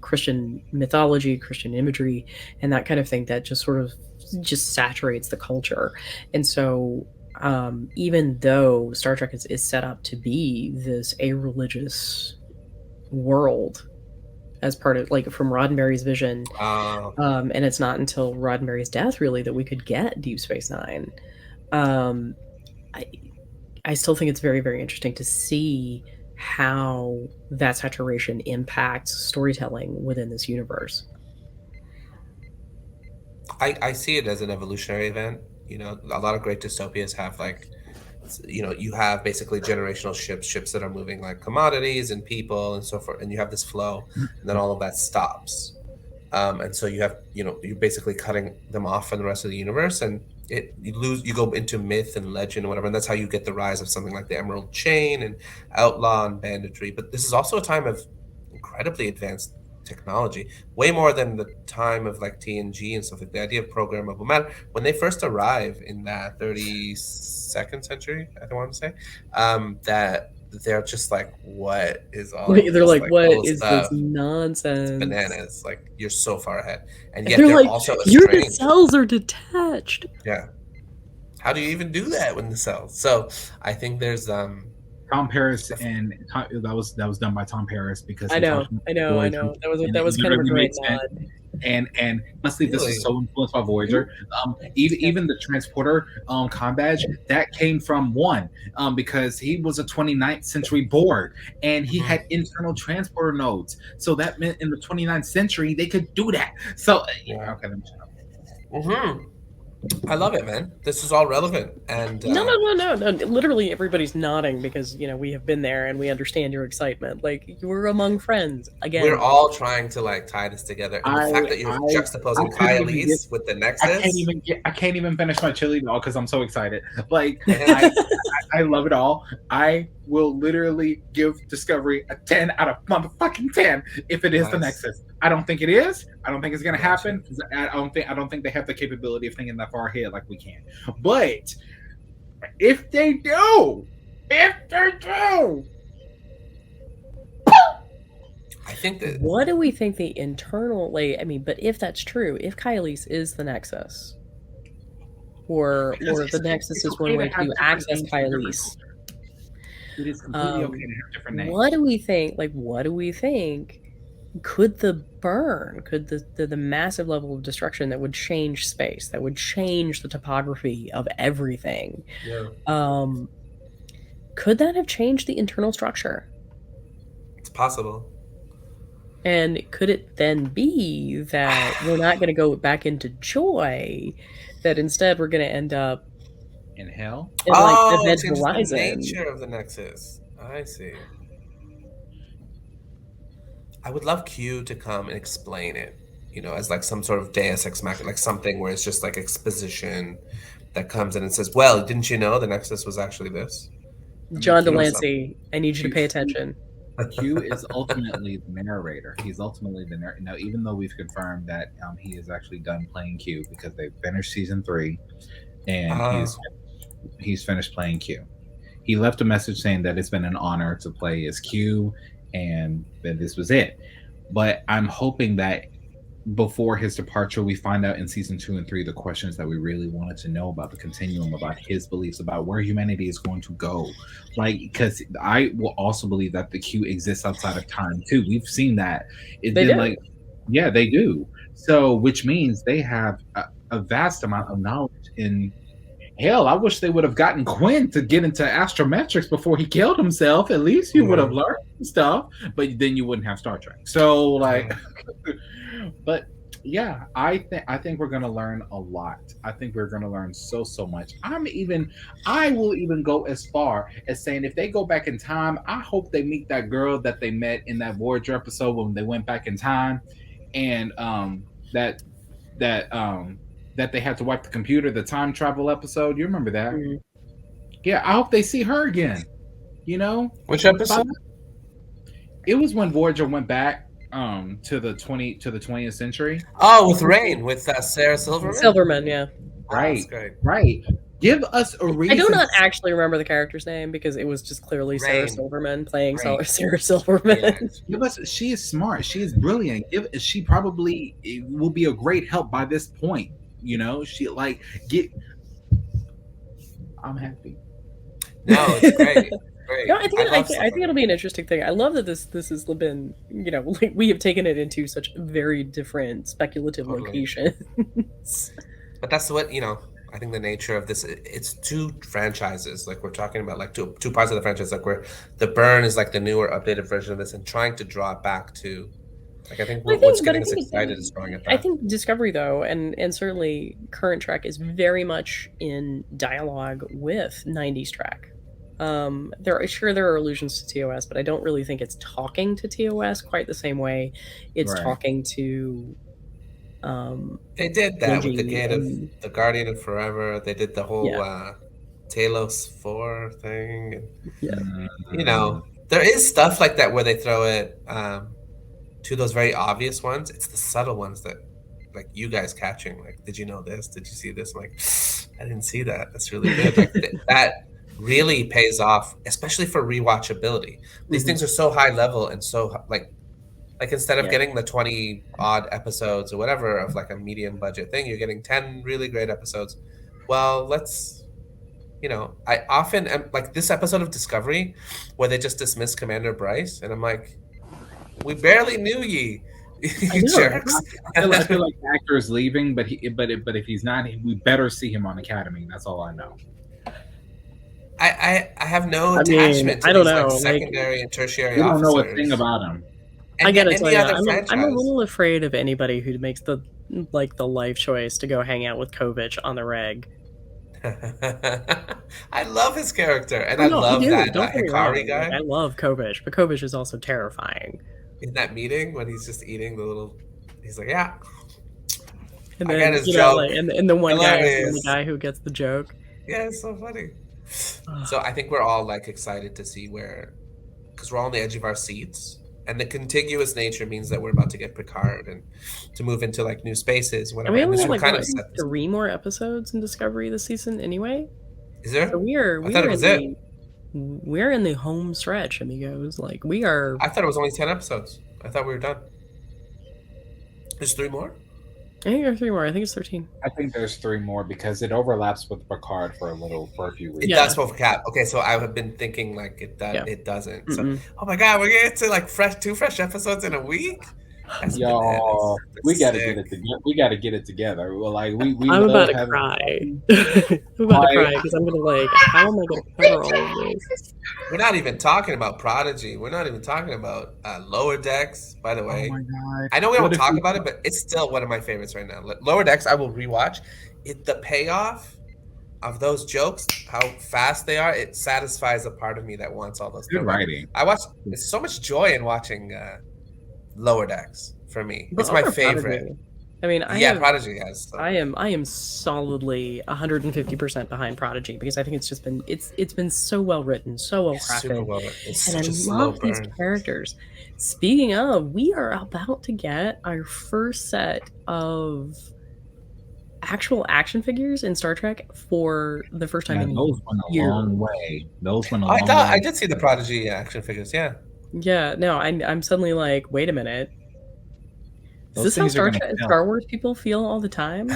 Christian mythology, Christian imagery, and that kind of thing that just sort of saturates the culture. And so even though Star Trek is set up to be this a-religious world as part of, like, from Roddenberry's vision, and it's not until Roddenberry's death really that we could get Deep Space Nine. I still think it's very, very interesting to see how that saturation impacts storytelling within this universe. I see it as an evolutionary event. You know, a lot of great dystopias have, like, you have basically generational ships that are moving like commodities and people and so forth, and you have this flow, and then all of that stops. And so you're basically cutting them off from the rest of the universe, and you go into myth and legend and whatever, and that's how you get the rise of something like the Emerald Chain and outlaw and banditry. But this is also a time of incredibly advanced technology, way more than the time of like TNG and stuff. Like the idea of programmable matter, when they first arrive in that 32nd century, I want to say, that they're just like, what is all They're this, like, what cool is stuff? this nonsense? It's bananas. Like, you're so far ahead, and yet They're they're like, also your estranged. cells are detached. Yeah, how do you even do that when the cells? So I think there's Tom Paris, and that was done by Tom Paris because I know. That was kind of a great nod. And honestly, this is so influenced by Voyager. Even the transporter com badge that came from one, because he was a 29th century Borg, and he had internal transporter nodes. So that meant in the 29th century they could do that. So okay, let me shut up. I love it, man. This is all relevant. And no. Literally, everybody's nodding because we have been there and we understand your excitement. Like, you're among friends again. We're all trying to like tie this together, and the fact that you're juxtaposing Kylie's with the Nexus. I can't even finish my chili dog because I'm so excited. Like, I love it all. I will literally give Discovery a 10 out of motherfucking 10 if it is the Nexus. I don't think it is. I don't think it's gonna happen. I don't think they have the capability of thinking that far ahead like we can. But if they do, I think that. What do we think the internal? But if that's true, if Kylie's is the Nexus, or the Nexus is one way to access Kylie's. It is completely okay to have different names. What do we think? What do we think? Could the burn, could the massive level of destruction that would change space, that would change the topography of everything, could that have changed the internal structure? It's possible. And could it then be that we're not going to go back into joy, that instead we're going to end up in hell? In Event Horizon. The nature of the Nexus. I see. I would love Q to come and explain it, as like some sort of Deus Ex Machina, like something where it's just like exposition that comes in and says, well, didn't you know the Nexus was actually this? John Delancey, I need you to pay attention. Q is ultimately the narrator. He's ultimately the narrator. Now, even though we've confirmed that he is actually done playing Q because they've finished season 3 and he's finished playing Q. He left a message saying that it's been an honor to play as Q and that this was it. But I'm hoping that before his departure, we find out in season 2 and 3 the questions that we really wanted to know about the continuum, about his beliefs, about where humanity is going to go. Because I will also believe that the Q exists outside of time too. We've seen that. They do. So, which means they have a vast amount of knowledge in. Hell, I wish they would have gotten Quinn to get into astrometrics before he killed himself. At least you would have learned stuff, but then you wouldn't have Star Trek. So, but yeah, I think we're gonna learn a lot. I think we're gonna learn so much. I will even go as far as saying if they go back in time, I hope they meet that girl that they met in that Voyager episode when they went back in time, and that they had to wipe the computer, the time travel episode. You remember that? Mm-hmm. Yeah, I hope they see her again. Which episode? It was when Voyager went back to the 20th century. Oh, with Rain, with Sarah Silverman. Silverman, yeah. Right, right. Give us a reason. I do not actually remember the character's name because it was just clearly Rain. Sarah Silverman playing Sarah Silverman. Yeah. She is smart. She is brilliant. She probably will be a great help by this point. I'm happy. No, it's great. Great. No, I think it'll be an interesting thing. I love that this has been, we have taken it into such very different speculative locations. But that's what, I think the nature of this, it's 2 franchises. Like we're talking about like two parts of the franchise, like where the Burn is like the newer updated version of this and trying to draw it back to Like I think I what's think- but I getting us think excited is throwing it I back. think Discovery, though, and certainly current Trek is very much in dialogue with 90s Trek. There are allusions to TOS, but I don't really think it's talking to TOS quite the same way it's Right. talking to They did that with the Benji Gate of and the Guardian of Forever. They did the whole Talos 4 thing. And, yeah. you know, there is stuff like that where they throw it to those very obvious ones. It's the subtle ones that, like you guys catching, like, did you know this? Did you see this? I'm like, I didn't see that. That's really good. Like that really pays off, especially for rewatchability. These things are so high level and so like instead of getting the 20 odd episodes or whatever of like a medium budget thing, you're getting 10 really great episodes. Well, let's, you know, I often am like this episode of Discovery where they just dismiss Commander Bryce, and I'm like, we barely knew ye, you jerks. I feel like the actor is leaving, but if he's not, we better see him on Academy. That's all I know. I have no attachment to I don't these know, like like, secondary and tertiary We don't officers. know a thing about him. I gotta Any tell you, other I'm a franchise. little afraid of anybody who makes the life choice to go hang out with Kovich on the reg. I love his character, and Oh, I no, love do. that Don't get me wrong. Hikari guy Like, I love Kovich, but Kovich is also terrifying. in that meeting when he's just eating the little. He's like, yeah. And I then get his you know, joke. like, and the one guy, Hilarious. the guy who gets the joke. Yeah, it's so funny. So I think we're all like excited to see where, because we're all on the edge of our seats, and the contiguous nature means that we're about to get Picard and to move into like new spaces. And Whatever. we And only this have will like kind what, of set. 3 more episodes in Discovery this season, anyway. Is there? So I thought it was it. we're in the home stretch, amigos. Like we are. I thought it was only 10 episodes. I thought we were done. There's 3 more? I think there are 3 more. I think it's 13. I think there's 3 more because it overlaps with Picard for a few weeks. It does for Cap. Okay, so I have been thinking like it doesn't. So, oh my god, we're getting to like 2 fresh episodes in a week. That's Y'all, bananas. we got to Sick. get it together. We got to get it together. Well, like we I'm about love to having- cry. I'm about to cry because I'm gonna like, how am I gonna cover all of this? We're not even talking about Prodigy. We're not even talking about Lower Decks, by the way. Oh my god! I know we What don't if talk we- about it, but it's still one of my favorites right now. Lower Decks, I will rewatch. The payoff of those jokes, how fast they are, it satisfies a part of me that wants all those. Good throwbacks. writing. I watch. There's so much joy in watching Lower Decks for me. But It's my also favorite. Prodigy. I mean, Prodigy has. So. I am solidly 150% behind Prodigy because I think it's just been it's been so well written, so well It's super crafted, well written. It's and such I a slow love these burn. characters. Speaking of, we are about to get our first set of actual action figures in Star Trek for the first time Man, in those went a years. long way. Those went a I long thought way. I did see the Prodigy action figures. Yeah. Yeah, no, I'm suddenly like, wait a minute. Is Those this how things are Star, gonna kill. Star Wars people feel all the time?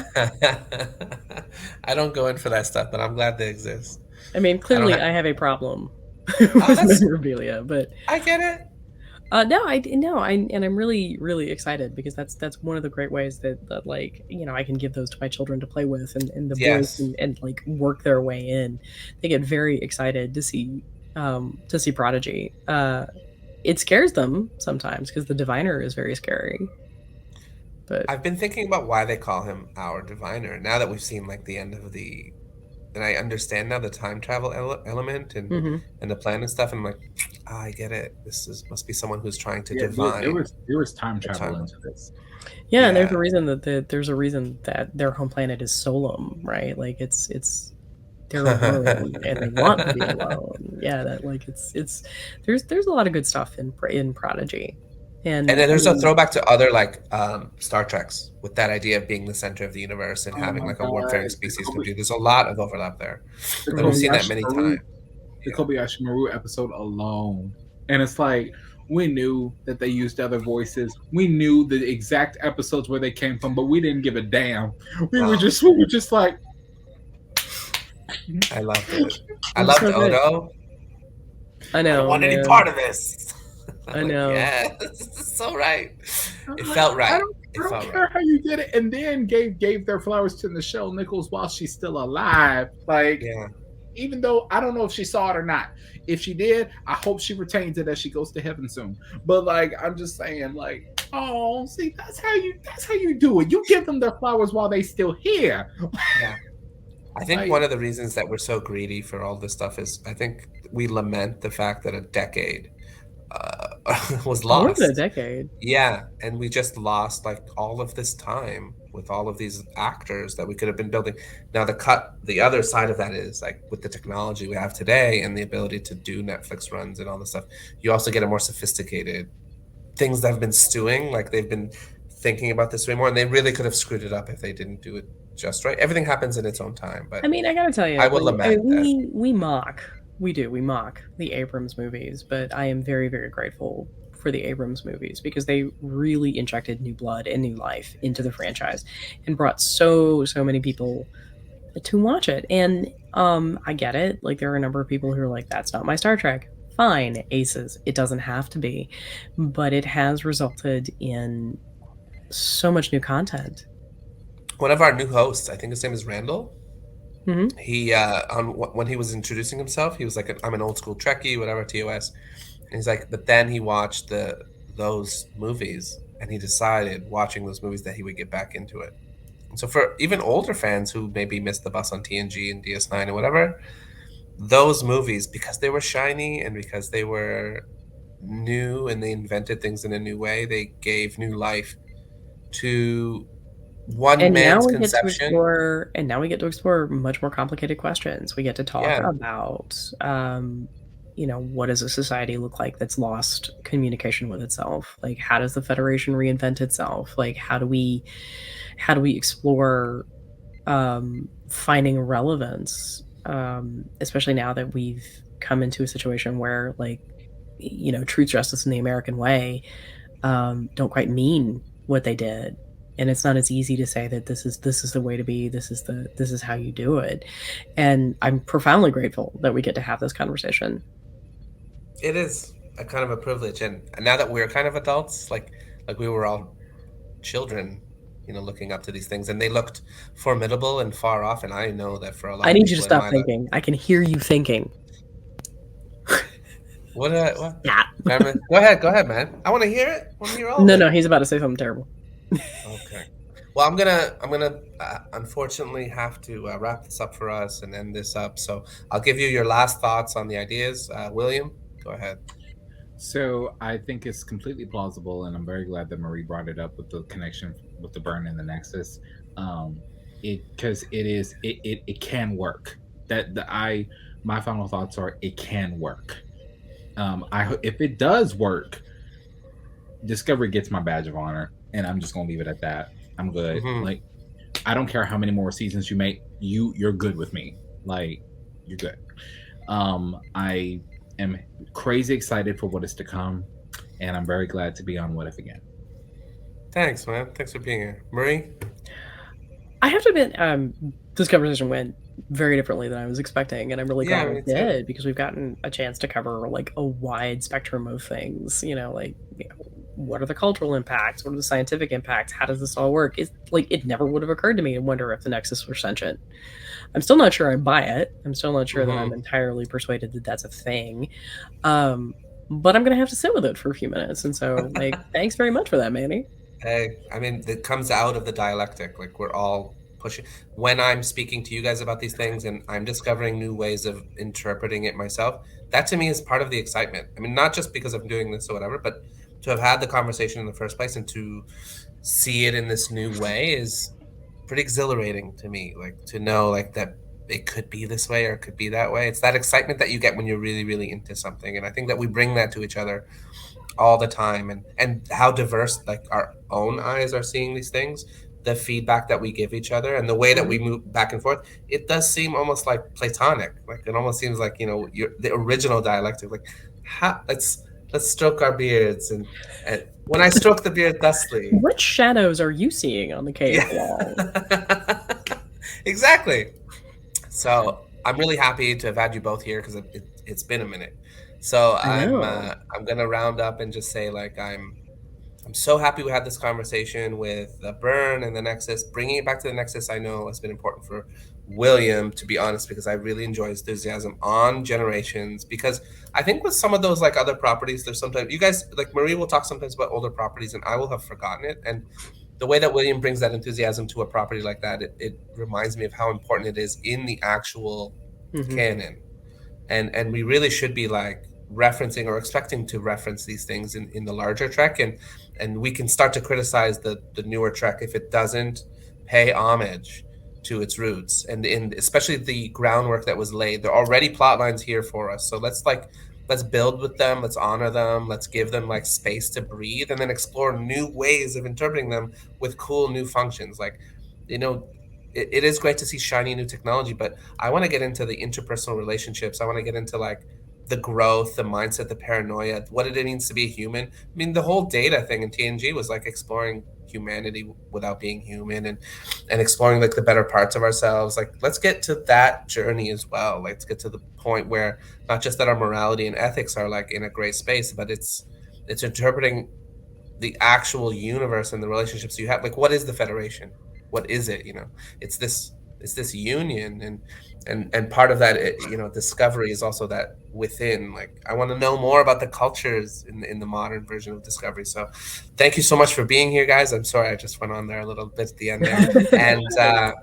I don't go in for that stuff, but I'm glad they exist. I mean, clearly have- I have a problem that's- with memorabilia, but I get it. I'm really excited because that's one of the great ways that like, you know, I can give those to my children to play with and the Yes. boys and like work their way in. They get very excited to see Prodigy. It scares them sometimes because the diviner is very scary. But I've been thinking about why they call him our diviner. Now that we've seen like the end of the, and I understand now the time travel element and Mhm. and the plan and stuff. And I'm like, I get it. Must be someone who's trying to Yeah, divine. there was time The travel time. into this. yeah, and there's Yeah. a reason that their home planet is Solum, right? Like it's they're alone and they want to be alone. Yeah, that like it's there's a lot of good stuff in Prodigy. And And then there's I a mean, throwback to other like Star Treks with that idea of being the center of the universe and Oh having my like a God. warfaring species come through. There's a lot of overlap there. The And we've seen that many Kobayashi Maru- times. The Kobayashi Maru episode alone, and it's like we knew that they used other voices. We knew the exact episodes where they came from, but we didn't give a damn. We were just like, I loved it. I It's loved so good. Odo. I I know. don't want any man. part of this. I know. Yeah, this is so right. It felt I right. don't, It I don't felt care right. how you did it, and then gave their flowers to Nichelle Nichols while she's still alive. Like, Yeah. even though I don't know if she saw it or not. If she did, I hope she retains it as she goes to heaven soon. But like, I'm just saying, like, Oh, see, that's how you do it. You give them their flowers while they still here. Yeah. I think Like- one of the reasons that we're so greedy for all this stuff is I think we lament the fact that a decade was More lost. than a decade. Yeah, and we just lost like all of this time with all of these actors that we could have been building. Now the other side of that is like with the technology we have today and the ability to do Netflix runs and all this stuff, you also get a more sophisticated things that have been stewing, like they've been thinking about this way more, and they really could have screwed it up if they didn't do it just right. Everything happens in its own time, but I mean, I gotta tell you, I will like, lament that. we mock, we mock the Abrams movies, but I am very, very grateful for the Abrams movies because they really injected new blood and new life into the franchise and brought so many people to watch it. And I get it. Like, there are a number of people who are like, that's not my Star Trek. Fine, aces. It doesn't have to be, but it has resulted in so much new content. One of our new hosts, I think his name is Randall. Mhm. He when he was introducing himself, he was like, "I'm an old school Trekkie, whatever, TOS." And he's like, but then he watched those movies, and he decided watching those movies that he would get back into it. And so for even older fans who maybe missed the bus on TNG and DS9 and whatever, those movies, because they were shiny and because they were new and they invented things in a new way, they gave new life to one And now man's we get to conception. explore much more complicated questions. We get to talk Yeah. about, what does a society look like that's lost communication with itself? Like, how does the Federation reinvent itself? Like, how do we explore finding relevance, especially now that we've come into a situation where, like, truth, justice, and the American way don't quite mean what they did, and it's not as easy to say that this is the way to be, this is how you do it. And I'm profoundly grateful that we get to have this conversation. It is a kind of a privilege, and now that we're kind of adults, like we were all children, looking up to these things, and they looked formidable and far off. And I know that for a lot I of need you to people in stop my life- thinking. I can hear you thinking. What? Yeah. Jermaine, go ahead, man. I want to hear it. I want to hear all of No, it. no, he's about to say something terrible. Okay. Well, I'm gonna unfortunately have to wrap this up for us and end this up. So I'll give you your last thoughts on the ideas. William, go ahead. So I think it's completely plausible, and I'm very glad that Marie brought it up with the connection with the burn and the Nexus. Because it can work. My final thoughts are it can work. If it does work, Discovery gets my badge of honor, and I'm just gonna leave it at that. I'm good. Mhm. Like, I don't care how many more seasons you make. You're good with me. Like, you're good. I am crazy excited for what is to come, and I'm very glad to be on What If again. Thanks, man. Thanks for being here, Marie. I have to admit, this conversation went very differently than I was expecting, and I'm really glad me it too. did, because we've gotten a chance to cover like a wide spectrum of things. What are the cultural impacts? What are the scientific impacts? How does this all work? It's like, it never would have occurred to me to wonder if the Nexus were sentient. I'm still not sure I buy it. I'm still not sure that I'm entirely persuaded that that's a thing. But I'm gonna have to sit with it for a few minutes, and so, like, thanks very much for that, Manny. Hey, I mean, it comes out of the dialectic. Like, we're all pushing. When I'm speaking to you guys about these things and I'm discovering new ways of interpreting it myself, that to me is part of the excitement. I mean, not just because I'm doing this or whatever, but to have had the conversation in the first place and to see it in this new way is pretty exhilarating to me. Like, to know like that it could be this way or it could be that way. It's that excitement that you get when you're really, really into something. And I think that we bring that to each other all the time, and how diverse like our own eyes are seeing these things, the feedback that we give each other, and the way that we move back and forth. It does seem almost like platonic. Like, it almost seems like you're the original dialectic. Like, let's stroke our beards, and when I stroke the beard thusly, What shadows are you seeing on the cave wall? Exactly. So I'm really happy to have had you both here, because it's been a minute. So I know. I'm gonna round up and just say, like, I'm I'm so happy we had this conversation with the burn and the Nexus. Bringing it back to the Nexus, I know has been important for William, to be honest, because I really enjoy his enthusiasm on Generations. Because I think with some of those like other properties, there's sometimes you guys like Marie will talk sometimes about older properties, and I will have forgotten it. And the way that William brings that enthusiasm to a property like that, it reminds me of how important it is in the actual canon. And we really should be like referencing or expecting to reference these things in the larger Trek, and we can start to criticize the newer Trek if it doesn't pay homage to its roots, and in especially the groundwork that was laid. There are already plot lines here for us, so let's build with them, let's honor them, let's give them like space to breathe, and then explore new ways of interpreting them with cool new functions. Like, you know, it is great to see shiny new technology, but I want to get into the interpersonal relationships. I want to get into like the growth, the mindset, the paranoia, what it means to be a human. I mean, the whole data thing in TNG was like exploring humanity without being human, and exploring like the better parts of ourselves. Like, let's get to that journey as well. Let's get to the point where not just that our morality and ethics are like in a great space, but it's interpreting the actual universe and the relationships you have. Like, what is the Federation? What is it? You know, it's this union, and part of that, you know, discovery is also that within. Like, I want to know more about the cultures in the modern version of Discovery. So thank you so much for being here, guys. I'm sorry I just went on there a little bit at the end there. And I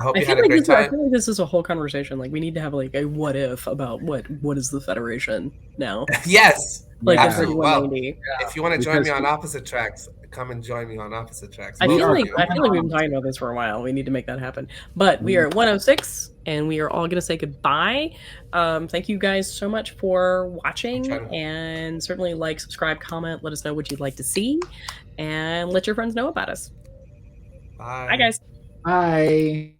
hope you had a great time. I feel like this is a whole conversation. Like, we need to have like a what if about what is the Federation now. Yes, like absolutely. Well, yeah. If you want to join me on Opposite Tracks, come and join me on Opposite Tracks. I feel like we've been talking about this for a while. We need to make that happen. But we are at 106, and we are all going to say goodbye. Thank you guys so much for watching, and certainly like, subscribe, comment, let us know what you'd like to see, and let your friends know about us. Bye. Bye, guys. Bye.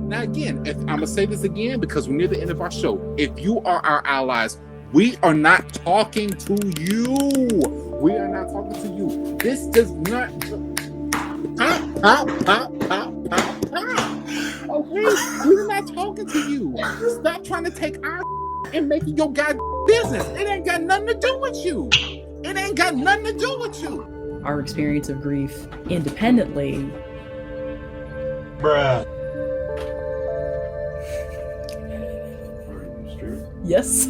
Now, again, if I'm going to say this again because we're near the end of our show. If you are our allies, we are not talking to you. We are not talking to you. This does not... Okay? We're not talking to you. Stop trying to take our and make it your goddamn business. It ain't got nothing to do with you. It ain't got nothing to do with you. Our experience of grief independently. Bruh. Yes.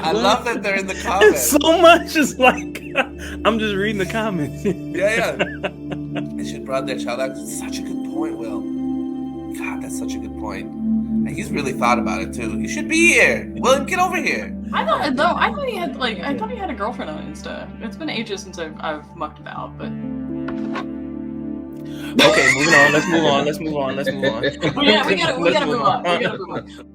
I love that they're in the comments. So much is like, I'm just reading the comments. Yeah. They should broaden their child out. That's such a good point, Will. God, that's such a good point. And he's really thought about it too. You should be here. William, get over here. I thought he had a girlfriend on Insta. It's been ages since I've mucked about, but. Okay, moving on. Let's move on. Yeah, we gotta move on.